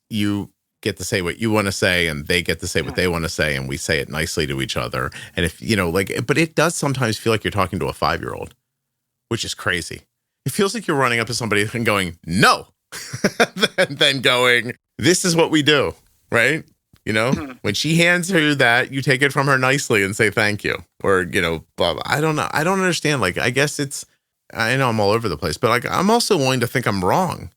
You get to say what you want to say, and they get to say what they want to say, and we say it nicely to each other. And if, but it does sometimes feel like you're talking to a 5-year-old, which is crazy. It feels like you're running up to somebody and going, no, and then going, this is what we do, right? When she hands you that, you take it from her nicely and say thank you, or, blah, blah. I don't know. I don't understand. Like, I guess I know I'm all over the place, but like, I'm also willing to think I'm wrong.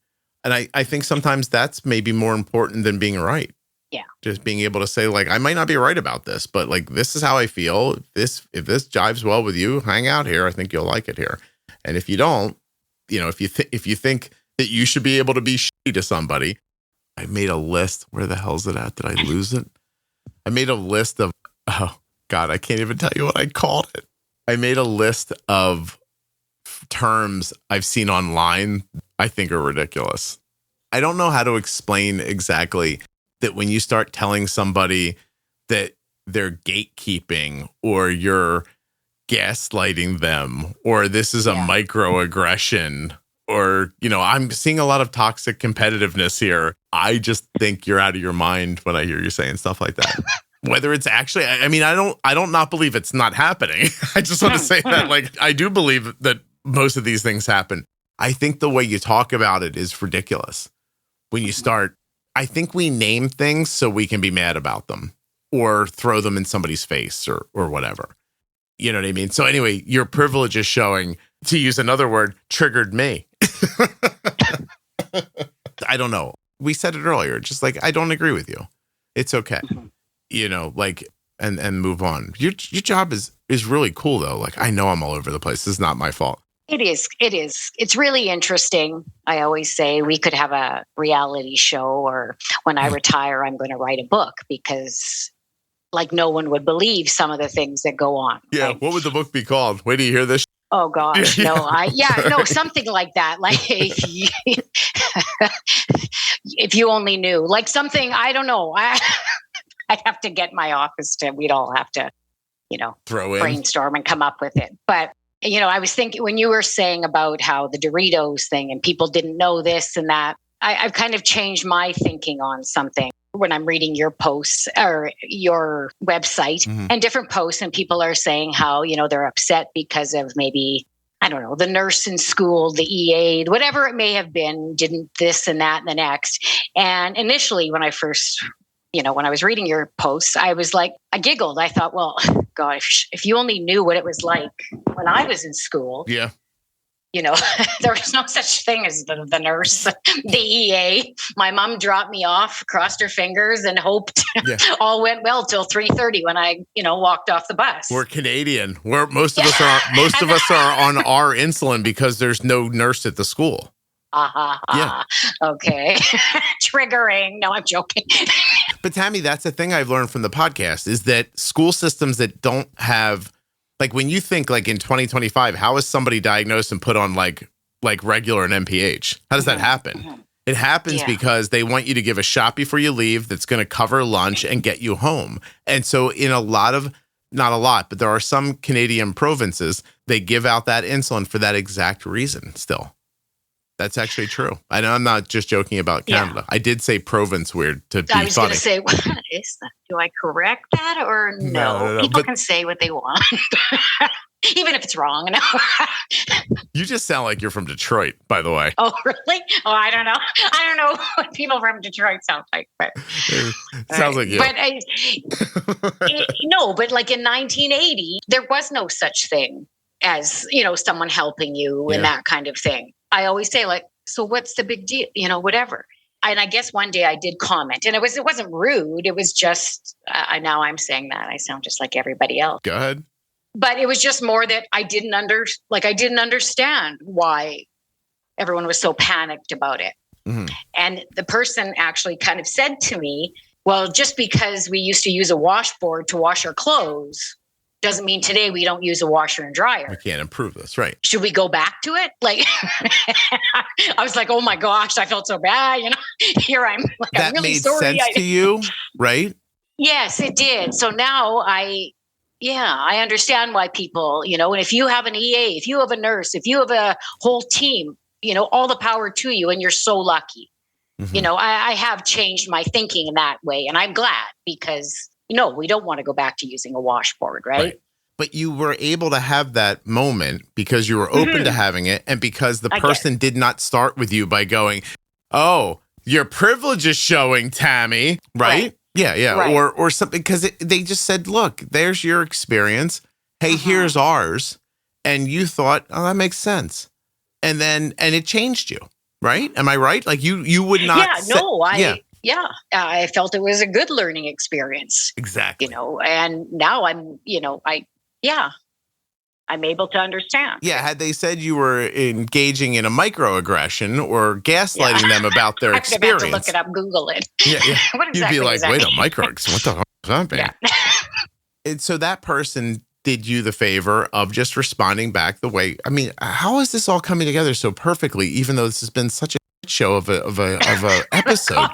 And I think sometimes that's maybe more important than being right. Yeah. Just being able to say, like, I might not be right about this, but like, this is how I feel. If this jives well with you, hang out here. I think you'll like it here. And if you don't, if you think that you should be able to be shitty to somebody, I made a list. Where the hell's it at? Did I lose it? I made a list of, oh God, I can't even tell you what I called it. I made a list of terms I've seen online I think are ridiculous. I don't know how to explain exactly that when you start telling somebody that they're gatekeeping, or you're gaslighting them, or this is a microaggression, or, I'm seeing a lot of toxic competitiveness here. I just think you're out of your mind when I hear you saying stuff like that. Whether it's actually, I don't not believe it's not happening. I just want to say that, like, I do believe that most of these things happen. I think the way you talk about it is ridiculous. When you start, I think we name things so we can be mad about them or throw them in somebody's face or whatever. You know what I mean? So anyway, your privilege is showing, to use another word, triggered me. I don't know. We said it earlier, just like, I don't agree with you. It's okay. And move on. Your job is really cool though. Like, I know I'm all over the place. This is not my fault. It is. It's really interesting. I always say we could have a reality show, or when I retire, I'm going to write a book, because like no one would believe some of the things that go on. Yeah. Right? What would the book be called? Wait till you hear this. Oh gosh, no, something like that. Like if you only knew, like something, I don't know. I'd have to get my office we'd all have to, throw in, brainstorm and come up with it. But, I was thinking when you were saying about how the Doritos thing and people didn't know this and that, I've kind of changed my thinking on something when I'm reading your posts or your website and different posts, and people are saying how, they're upset because of maybe, I don't know, the nurse in school, the EA, whatever it may have been, didn't this and that and the next. And initially when I first, when I was reading your posts, I was like, I giggled. I thought, well, gosh, if you only knew what it was like when I was in school. Yeah. There was no such thing as the nurse, the EA. My mom dropped me off, crossed her fingers, and hoped all went well till 3:30 when I, walked off the bus. We're Canadian. Most of us are on our insulin because there's no nurse at the school. Okay. Triggering. No, I'm joking. But Tammy, that's the thing I've learned from the podcast is that school systems that don't have, like, when you think like in 2025, how is somebody diagnosed and put on like regular and MPH? How does that happen? It happens because they want you to give a shot before you leave that's going to cover lunch and get you home. And so in not a lot, but there are some Canadian provinces, they give out that insulin for that exact reason still. That's actually true. I know I'm not just joking about Canada. Yeah. I did say province weird to be funny. I was going to say, what is that? Do I correct that or no? People can say what they want, even if it's wrong. No. You just sound like you're from Detroit, by the way. Oh, really? Oh, I don't know. I don't know what people from Detroit sound like. But sounds like you. But no, but like in 1980, there was no such thing as, someone helping you and that kind of thing. I always say, like, so what's the big deal? Whatever. And I guess one day I did comment, and it wasn't rude. It was just, now I'm saying that I sound just like everybody else. Go ahead. But it was just more that I didn't understand why everyone was so panicked about it. Mm-hmm. And the person actually kind of said to me, well, just because we used to use a washboard to wash our clothes doesn't mean today we don't use a washer and dryer. We can't improve this, right? Should we go back to it? Like, I was like, oh my gosh, I felt so bad. Here I'm like, that I'm really made sorry. sense to you, right? Yes, it did. So now I understand why people, and if you have an EA, if you have a nurse, if you have a whole team, all the power to you, and you're so lucky. Mm-hmm. I have changed my thinking in that way, and I'm glad because, we don't want to go back to using a washboard, right? But you were able to have that moment because you were open to having it, and because the person did not start with you by going, oh, your privilege is showing, Tammy, right? Yeah. Right. Or something, because they just said, look, there's your experience. Hey, here's ours. And you thought, oh, that makes sense. And it changed you, right? Am I right? Like you would not. I felt it was a good learning experience. Exactly. And now I'm able to understand. Yeah. Had they said you were engaging in a microaggression or gaslighting them about their experience. I'd have to look it up, Google it. Yeah. What exactly You'd be like, wait, a microaggression? What the hell is that, babe? Yeah. And so that person did you the favor of just responding back the way, I mean, how is this all coming together so perfectly, even though this has been such a show of a episode?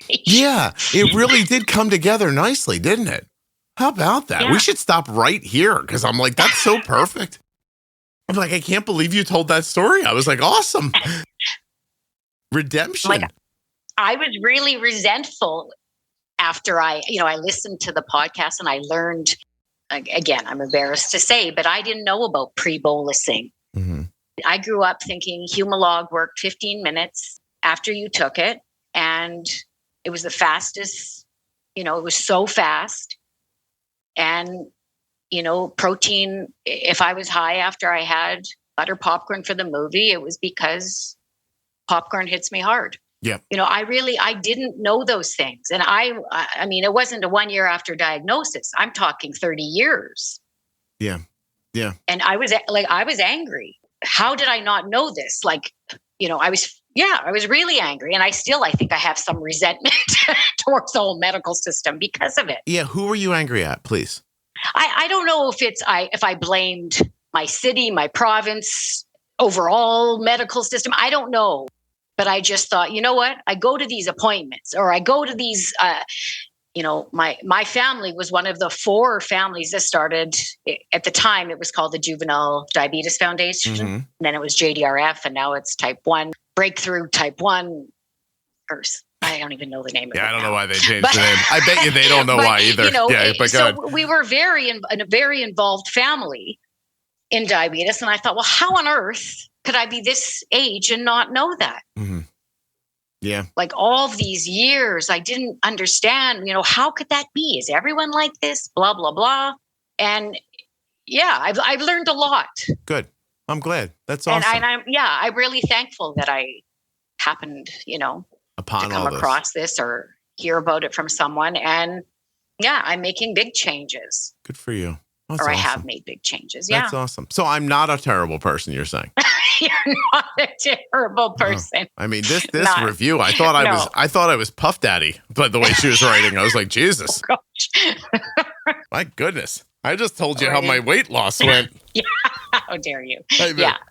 Yeah, it really did come together nicely, didn't it? How about that? Yeah. We should stop right here because I'm like, that's so perfect. I'm like, I can't believe you told that story. I was like, awesome. Redemption. Like, I was really resentful after I listened to the podcast and I learned, again, I'm embarrassed to say, but I didn't know about pre-bolusing. Mm-hmm. I grew up thinking Humalog worked 15 minutes after you took it. And it was the fastest, it was so fast. And, protein, if I was high after I had butter popcorn for the movie, it was because popcorn hits me hard. Yeah. I didn't know those things. And I mean, it wasn't a 1 year after diagnosis. I'm talking 30 years. Yeah. Yeah. And I was angry. How did I not know this? I was really angry. And I think I have some resentment towards the whole medical system because of it. Yeah. Who were you angry at, please? I don't know if I blamed my city, my province, overall medical system. I don't know. But I just thought, you know what? I go to these appointments or I go to these, my family was one of the 4 families that started at the time. It was called the Juvenile Diabetes Foundation. Mm-hmm. And then it was JDRF, and now it's type 1 breakthrough type 1 or I don't even know the name of it. Yeah, I don't know why they changed the name. I bet you they don't know why either. So we were a very involved family in diabetes. And I thought, well, how on earth could I be this age and not know that? Mm-hmm. Yeah. Like all of these years, I didn't understand, how could that be? Is everyone like this? Blah, blah, blah. And yeah, I've learned a lot. Good. I'm glad. That's awesome. And I'm really thankful that I happened, upon to come across this or hear about it from someone. And yeah, I'm making big changes. Good for you. That's awesome. I have made big changes. Yeah. That's awesome. So I'm not a terrible person, you're saying? You're not a terrible person. Oh. I mean, this review, I thought I was Puff Daddy, but the way she was writing, I was like, Jesus. Oh, gosh. My goodness. I just told you how my weight loss went. Yeah. How dare you?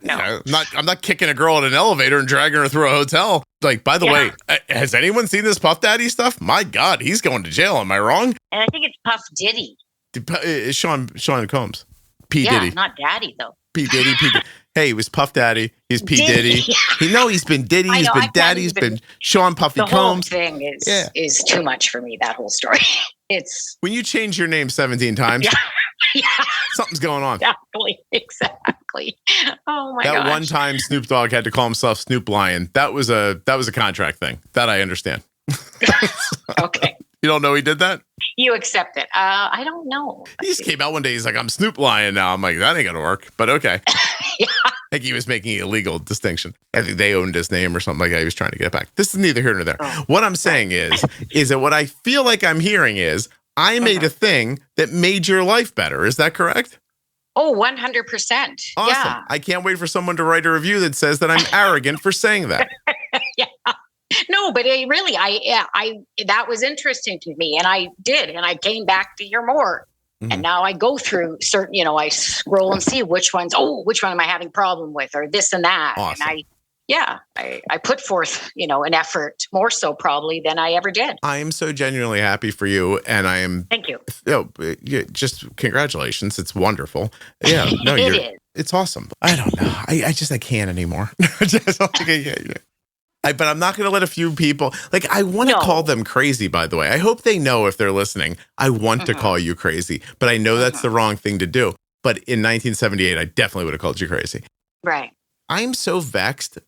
No. I'm not kicking a girl in an elevator and dragging her through a hotel. Like, by the way, has anyone seen this Puff Daddy stuff? My God, he's going to jail. Am I wrong? And I think it's Puff Diddy. It's Sean Combs. P. Diddy. Not Daddy, though. P. Diddy. Hey, he was Puff Daddy. He's P. Diddy. He's been Diddy. He's been Daddy. He's been Sean Puffy Combs. The whole thing is too much for me, that whole story. It's when you change your name 17 times, something's going on. Exactly. Oh my god. That one time Snoop Dogg had to call himself Snoop Lion. That was a contract thing. That I understand. Okay. You don't know he did that? You accept it. I don't know. He just came out one day. He's like, I'm Snoop Lion now. I'm like, that ain't going to work. But okay. Yeah. I think he was making an illegal distinction. I think they owned his name or something like that. He was trying to get it back. This is neither here nor there. Oh. What I'm saying is that what I feel like I'm hearing is I made a thing that made your life better. Is that correct? Oh, 100%. Awesome. Yeah. I can't wait for someone to write a review that says that I'm arrogant for saying that. Yeah. No, but I that was interesting to me, and I did, and I came back to hear more. And now I go through certain, I scroll and see which one am I having problem with, or this and that. Awesome. And I put forth, an effort more so probably than I ever did. I am so genuinely happy for you. And I am. Thank you. Just congratulations. It's wonderful. Yeah. No, It is. It's awesome. I don't know. I can't anymore. But I'm not going to let a few people, I want to call them crazy, by the way. I hope they know if they're listening, I want to call you crazy, but I know that's the wrong thing to do. But in 1978, I definitely would have called you crazy. Right. I'm so vexed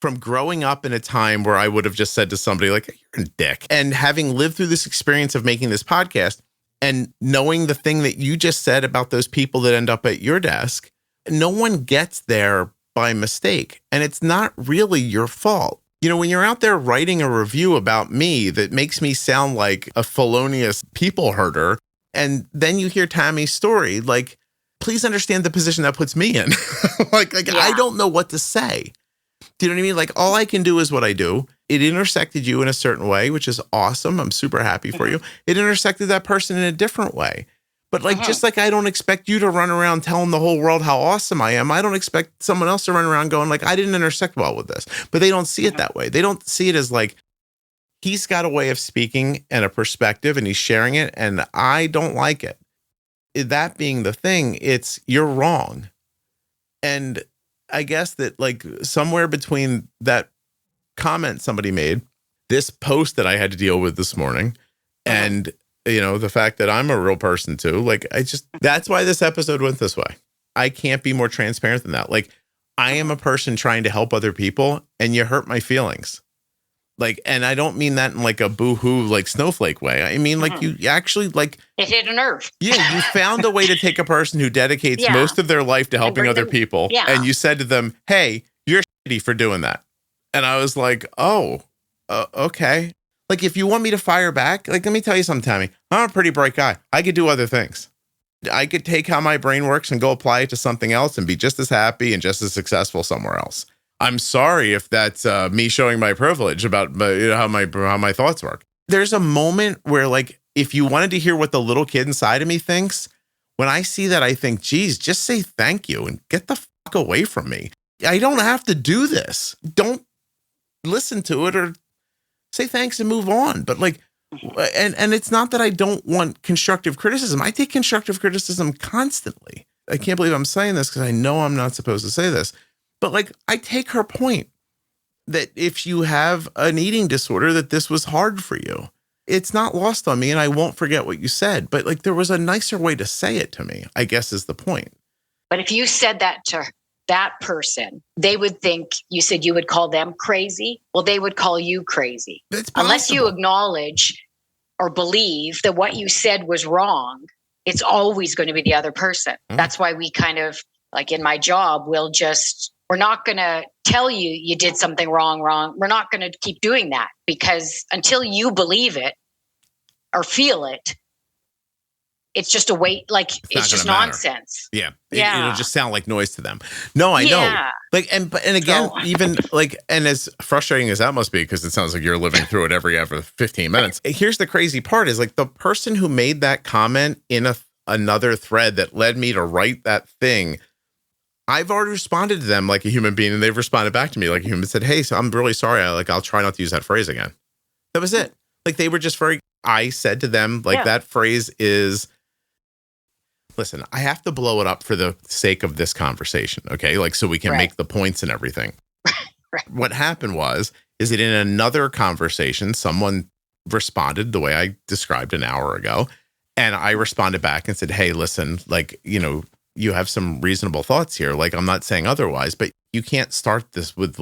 from growing up in a time where I would have just said to somebody you're a dick. And having lived through this experience of making this podcast and knowing the thing that you just said about those people that end up at your desk, no one gets there by mistake. And it's not really your fault. When you're out there writing a review about me that makes me sound like a felonious people herder, and then you hear Tammy's story, please understand the position that puts me in. I don't know what to say. Do you know what I mean? All I can do is what I do. It intersected you in a certain way, which is awesome. I'm super happy for you. It intersected that person in a different way. But just like I don't expect you to run around telling the whole world how awesome I am, I don't expect someone else to run around going I didn't intersect well with this. But they don't see it that way. They don't see it as he's got a way of speaking and a perspective and he's sharing it and I don't like it. That being the thing, you're wrong. And I guess that somewhere between that comment somebody made, this post that I had to deal with this morning, and the fact that I'm a real person too, that's why this episode went this way. I can't be more transparent than that. I am a person trying to help other people and you hurt my feelings. And I don't mean that in a boo-hoo, snowflake way. I mean, you actually it hit a nerve. Yeah. You found a way to take a person who dedicates most of their life to helping other people. Yeah. And you said to them, hey, you're shitty for doing that. And I was okay. If you want me to fire back, let me tell you something, Tammy. I'm a pretty bright guy. I could do other ththings. I could take how my brain works and go apply it to something else and be just as happy and just as successful somewhere else. I'm sorry if that's me showing my privilege about how my thoughts work. There's a moment where if you wanted to hear what the little kid inside of me thinks, when I see that, I think, geez, just say thank you and get the fuck away from me. I don't have to do this. Don't listen to it or say thanks and move on. But and it's not that I don't want constructive criticism. I take constructive criticism constantly. I can't believe I'm saying this because I know I'm not supposed to say this. But I take her point that if you have an eating disorder, that this was hard for you. It's not lost on me and I won't forget what you said. But there was a nicer way to say it to me, I guess is the point. But if you said that to that person, they would think you said you would call them crazy. Well, they would call you crazy. Unless you acknowledge or believe that what you said was wrong, it's always going to be the other person. That's why we kind of, in my job, we're not going to tell you you did something wrong. We're not going to keep doing that because until you believe it or feel it, it's just a wait. It's just nonsense. Yeah. It'll just sound like noise to them. No, I know. And again, even and as frustrating as that must be, because it sounds like you're living through it every 15 minutes. Here's the crazy part is the person who made that comment in another thread that led me to write that thing, I've already responded to them like a human being, and they've responded back to me like a human. Said, "Hey, so I'm really sorry. I'll try not to use that phrase again." That was it. They were just very. I said to them that phrase is. Listen, I have to blow it up for the sake of this conversation, okay? So we can make the points and everything. Right. What happened is that in another conversation, someone responded the way I described an hour ago, and I responded back and said, "Hey, listen, you have some reasonable thoughts here. I'm not saying otherwise, but you can't start this with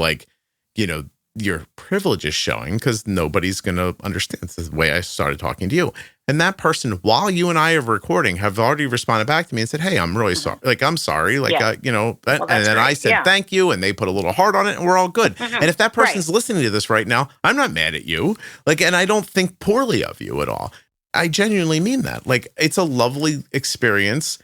your privilege is showing because nobody's going to understand. This is the way I started talking to you." And that person, while you and I are recording, have already responded back to me and said, "Hey, I'm really sorry. I'm sorry." Well, and then I said, "Thank you." And they put a little heart on it and we're all good. And if that person's listening to this right now, I'm not mad at you. And I don't think poorly of you at all. I genuinely mean that. It's a lovely experience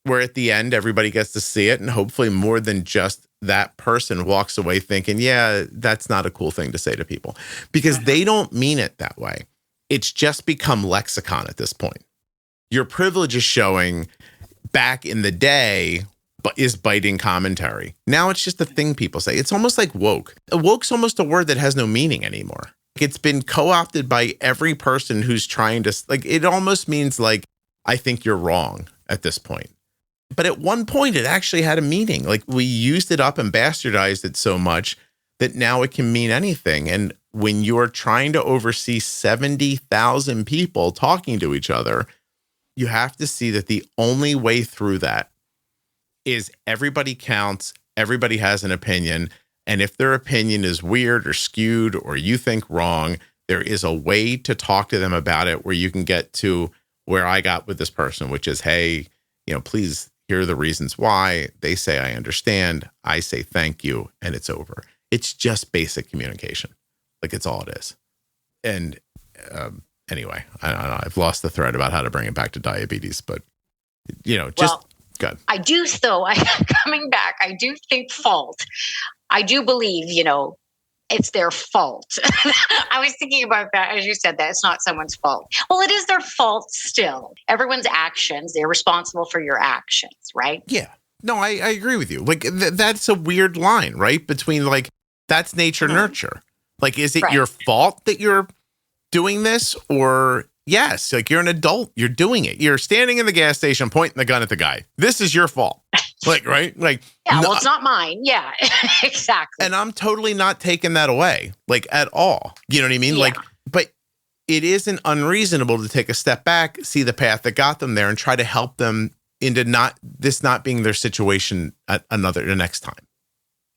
where at the end, everybody gets to see it. And hopefully more than just that person walks away thinking, yeah, that's not a cool thing to say to people because they don't mean it that way. It's just become lexicon at this point. Your privilege is showing back in the day, but is biting commentary. Now it's just a thing people say. It's almost like woke. Woke's almost a word that has no meaning anymore. It's been co-opted by every person who's trying to, like, it almost means like, I think you're wrong at this point. But at one point, it actually had a meaning. Like, we used it up and bastardized it so much that now it can mean anything. And when you're trying to oversee 70,000 people talking to each other, you have to see that the only way through that is everybody counts, everybody has an opinion, and if their opinion is weird or skewed or you think wrong, there is a way to talk to them about it where you can get to where I got with this person, which is, hey, please, here are the reasons why. They say, I understand. I say, thank you, and it's over. It's just basic communication. Like, it's all it is. And anyway, I don't know. I've lost the thread about how to bring it back to diabetes, but, good. I do, though, coming back, I do think fault. I do believe, it's their fault. I was thinking about that as you said that. It's not someone's fault. Well, it is their fault still. Everyone's actions, they're responsible for your actions, right? Yeah. No, I agree with you. Like, that's a weird line, right? Between, like, that's nature, nurture. Like, is it your fault that you're doing this? Or yes, like, you're an adult, you're doing it. You're standing in the gas station, pointing the gun at the guy. This is your fault. Like, right? Like, yeah, well, it's not mine. Yeah, exactly. And I'm totally not taking that away, like, at all. You know what I mean? Yeah. Like, but it isn't unreasonable to take a step back, see the path that got them there, and try to help them into not being their situation at the next time.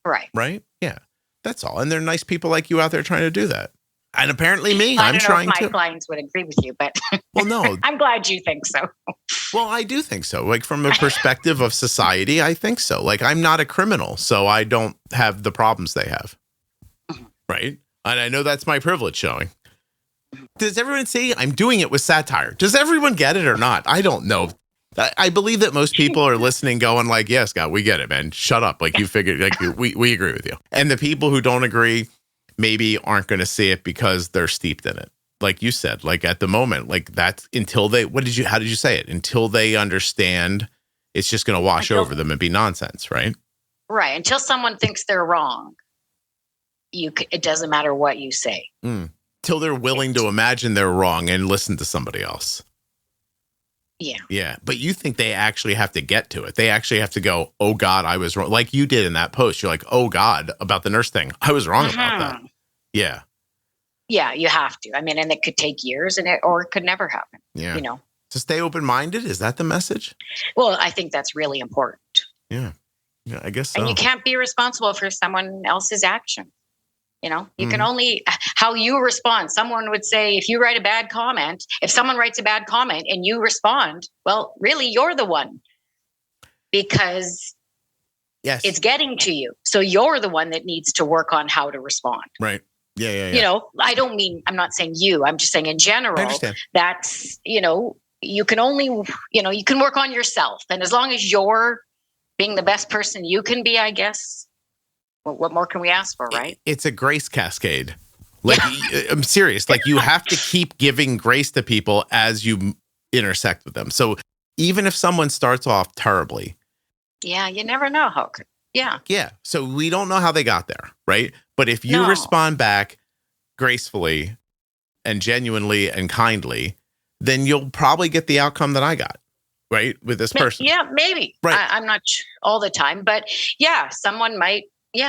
Right. Right? Yeah. That's all. And there are nice people like you out there trying to do that. And apparently me, I'm trying to. My clients would agree with you, but well, no, I'm glad you think so. Well, I do think so. Like, from a perspective of society, I think so. Like, I'm not a criminal, so I don't have the problems they have. Right? And I know that's my privilege showing. Does everyone see? I'm doing it with satire. Does everyone get it or not? I don't know. I believe that most people are listening going like, yeah, Scott, we get it, man. Shut up. Like, you figured, like, we agree with you. And the people who don't agree maybe aren't going to see it because they're steeped in it. Like you said, like, at the moment, like, that's until they, how did you say it? Until they understand, it's just going to wash over them and be nonsense, right? Right. Until someone thinks they're wrong, it doesn't matter what you say. Till they're willing to imagine they're wrong and listen to somebody else. Yeah. Yeah. But you think they actually have to get to it. They actually have to go, oh God, I was wrong. Like you did in that post. You're like, oh God, about the nurse thing. I was wrong about that. Yeah. Yeah, you have to. I mean, and it could take years or it could never happen. Yeah. To stay open-minded. Is that the message? Well, I think that's really important. Yeah. Yeah, I guess so. And you can't be responsible for someone else's action. You can only how you respond. Someone would say, if you write a bad comment, if someone writes a bad comment and you respond, well, really, you're the one because it's getting to you. So you're the one that needs to work on how to respond. Right. Yeah. I don't mean, I'm not saying you, I'm just saying in general, that's, you can only, you can work on yourself. And as long as you're being the best person you can be, I guess, what more can we ask for, right? It's a grace cascade. Like, I'm serious. Like, you have to keep giving grace to people as you intersect with them. So even if someone starts off terribly. Yeah, you never know how. Yeah. Yeah. So we don't know how they got there, right? But if you respond back gracefully and genuinely and kindly, then you'll probably get the outcome that I got, right? With this person. Yeah, maybe. Right. I'm not all the time, but yeah, someone might,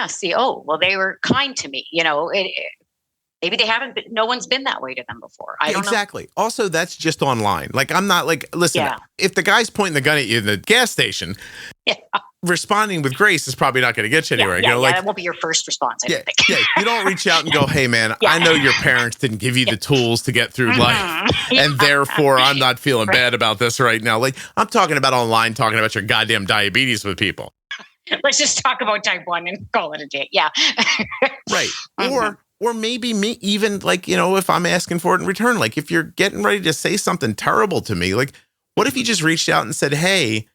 see, oh, well, they were kind to me. Maybe they haven't, no one's been that way to them before. I don't know. Exactly. Also, that's just online. Like, I'm not like, listen, if the guy's pointing the gun at you in the gas station, responding with grace is probably not going to get you anywhere. That won't be your first response, I don't think. You don't reach out and go, hey, man, I know your parents didn't give you the tools to get through life, and therefore I'm not feeling bad about this right now. Like, I'm talking about online, talking about your goddamn diabetes with people. Let's just talk about type 1 and call it a day. Yeah. Right. Or maybe me even like, if I'm asking for it in return, like if you're getting ready to say something terrible to me, like what if you just reached out and said, hey,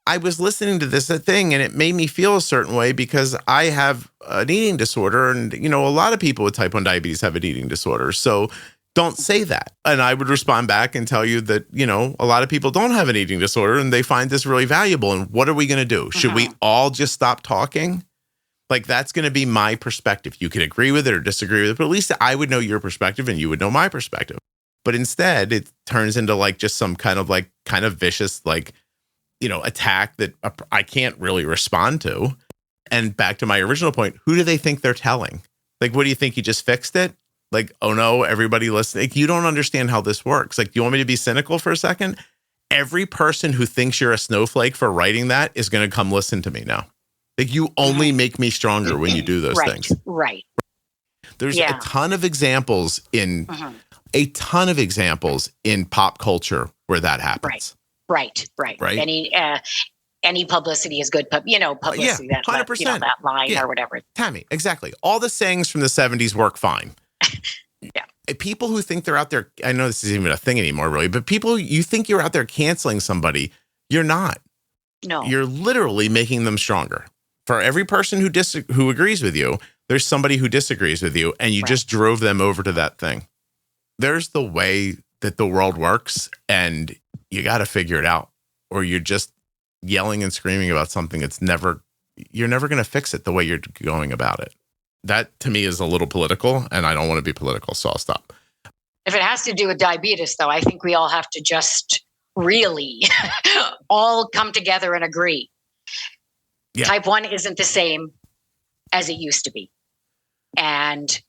I was listening to this thing and it made me feel a certain way because I have an eating disorder. And, a lot of people with type 1 diabetes have an eating disorder. So don't say that. And I would respond back and tell you that, a lot of people don't have an eating disorder and they find this really valuable. And what are we going to do? Should we all just stop talking? Like, that's going to be my perspective. You could agree with it or disagree with it, but at least I would know your perspective and you would know my perspective. But instead, it turns into like just some kind of vicious, attack that I can't really respond to. And back to my original point, who do they think they're telling? Like, what do you think? You just fixed it? Like, oh no, everybody listening. Like, you don't understand how this works. Like, do you want me to be cynical for a second? Every person who thinks you're a snowflake for writing that is going to come listen to me now. Like, you only make me stronger when you do those things. Right. There's a ton of examples in pop culture where that happens. Right. Any publicity is good. Publicity. That's 100%. That line or whatever. Tammy, exactly. All the sayings from the 70s work fine. Yeah. People who think they're out there, I know this isn't even a thing anymore, really, but people, you think you're out there canceling somebody, you're not. No. You're literally making them stronger. For every person who agrees with you, there's somebody who disagrees with you, and you just drove them over to that thing. There's the way that the world works, and you got to figure it out, or you're just yelling and screaming about something you're never going to fix it the way you're going about it. That, to me, is a little political, and I don't want to be political, so I'll stop. If it has to do with diabetes, though, I think we all have to just really all come together and agree. Yeah. Type 1 isn't the same as it used to be. And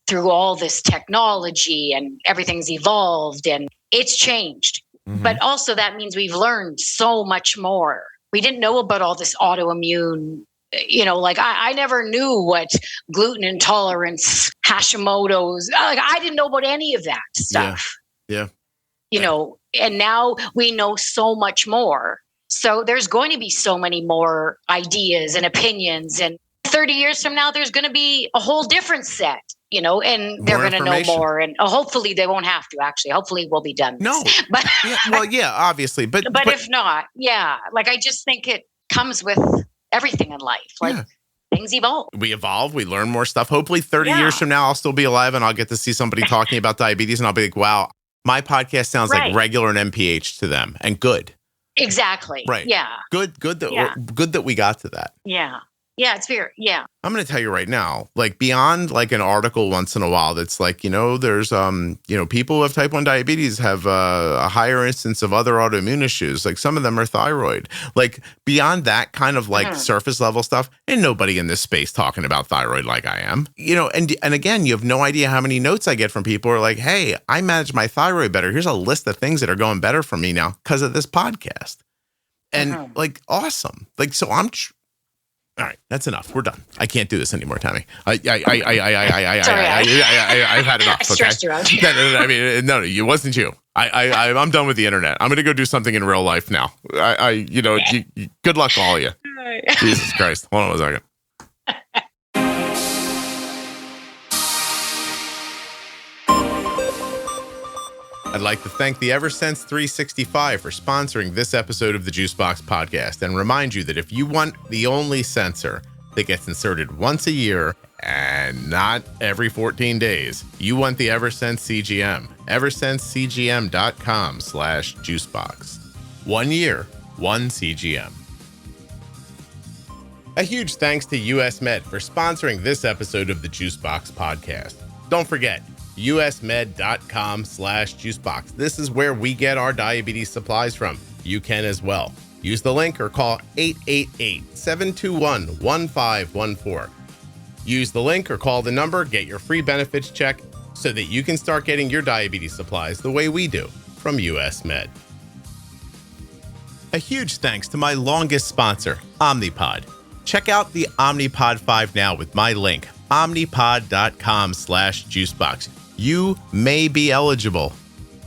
through all this technology and everything's evolved and it's changed. Mm-hmm. But also that means we've learned so much more. We didn't know about all this autoimmune, I never knew what gluten intolerance, Hashimoto's, I didn't know about any of that stuff. Yeah. And now we know so much more. So there's going to be so many more ideas and opinions. And 30 years from now, there's going to be a whole different set, and they're going to know more. And hopefully they won't have to, actually. Hopefully we'll be done. No. But obviously. But if not, I just think it comes with everything in life. Things evolve. We evolve. We learn more stuff. Hopefully 30 years from now, I'll still be alive and I'll get to see somebody talking about diabetes and I'll be like, wow, my podcast sounds like regular and MPH to them, and good. Exactly. Right. Yeah. Good that we got to that. Yeah. Yeah, it's fair. Yeah. I'm going to tell you right now, like, beyond like an article once in a while that's like, there's, people who have type 1 diabetes have a higher instance of other autoimmune issues. Like, some of them are thyroid. Like, beyond that kind of like surface level stuff, and nobody in this space talking about thyroid like I am, and again, you have no idea how many notes I get from people who are like, hey, I manage my thyroid better. Here's a list of things that are going better for me now because of this podcast. And like, awesome. Like, so all right, that's enough. We're done. I can't do this anymore, Tammy. I've had enough. I stressed you out. No, it wasn't you. I'm done with the internet. I'm going to go do something in real life now. Good luck to all of you. Jesus Christ. Hold on a second. I'd like to thank the Eversense 365 for sponsoring this episode of the Juicebox Podcast, and remind you that if you want the only sensor that gets inserted once a year and not every 14 days, you want the Eversense CGM. EversenseCGM.com/juicebox. 1 year, one CGM. A huge thanks to US Med for sponsoring this episode of the Juicebox Podcast. Don't forget, usmed.com/juicebox. This is where we get our diabetes supplies from. You can as well. Use the link or call 888-721-1514. Use the link or call the number, get your free benefits check so that you can start getting your diabetes supplies the way we do from US Med. A huge thanks to my longest sponsor, Omnipod. Check out the Omnipod 5 now with my link, omnipod.com/juicebox. You may be eligible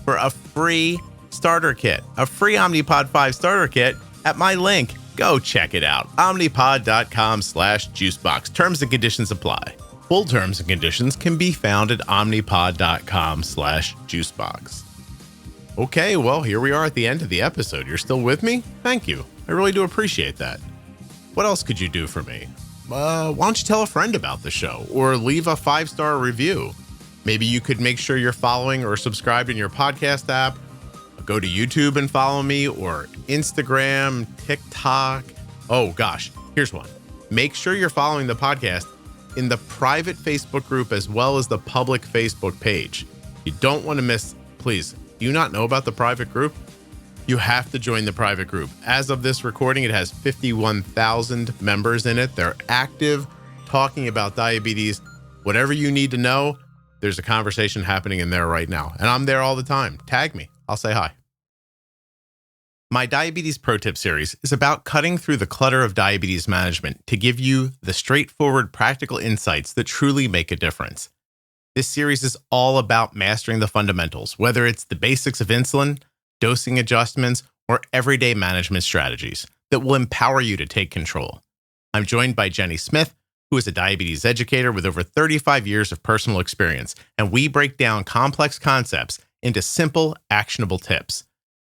for a free starter kit, a free Omnipod 5 starter kit at my link. Go check it out. Omnipod.com/juicebox. Terms and conditions apply. Full terms and conditions can be found at omnipod.com/juicebox. Okay, well, here we are at the end of the episode. You're still with me? Thank you. I really do appreciate that. What else could you do for me? Why don't you tell a friend about the show or leave a 5-star review? Maybe you could make sure you're following or subscribed in your podcast app. Go to YouTube and follow me, or Instagram, TikTok. Oh gosh, here's one. Make sure you're following the podcast in the private Facebook group as well as the public Facebook page. You don't want to miss, please. Do you not know about the private group? You have to join the private group. As of this recording, it has 51,000 members in it. They're active, talking about diabetes. Whatever you need to know, there's a conversation happening in there right now. And I'm there all the time. Tag me. I'll say hi. My Diabetes Pro Tip series is about cutting through the clutter of diabetes management to give you the straightforward, practical insights that truly make a difference. This series is all about mastering the fundamentals, whether it's the basics of insulin, dosing adjustments, or everyday management strategies that will empower you to take control. I'm joined by Jenny Smith, who is a diabetes educator with over 35 years of personal experience, and we break down complex concepts into simple, actionable tips.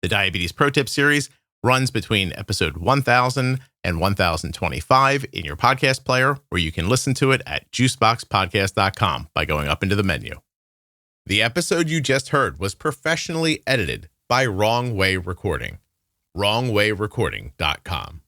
The Diabetes Pro Tip series runs between episode 1000 and 1025 in your podcast player, or you can listen to it at juiceboxpodcast.com by going up into the menu. The episode you just heard was professionally edited by Wrong Way Recording, wrongwayrecording.com.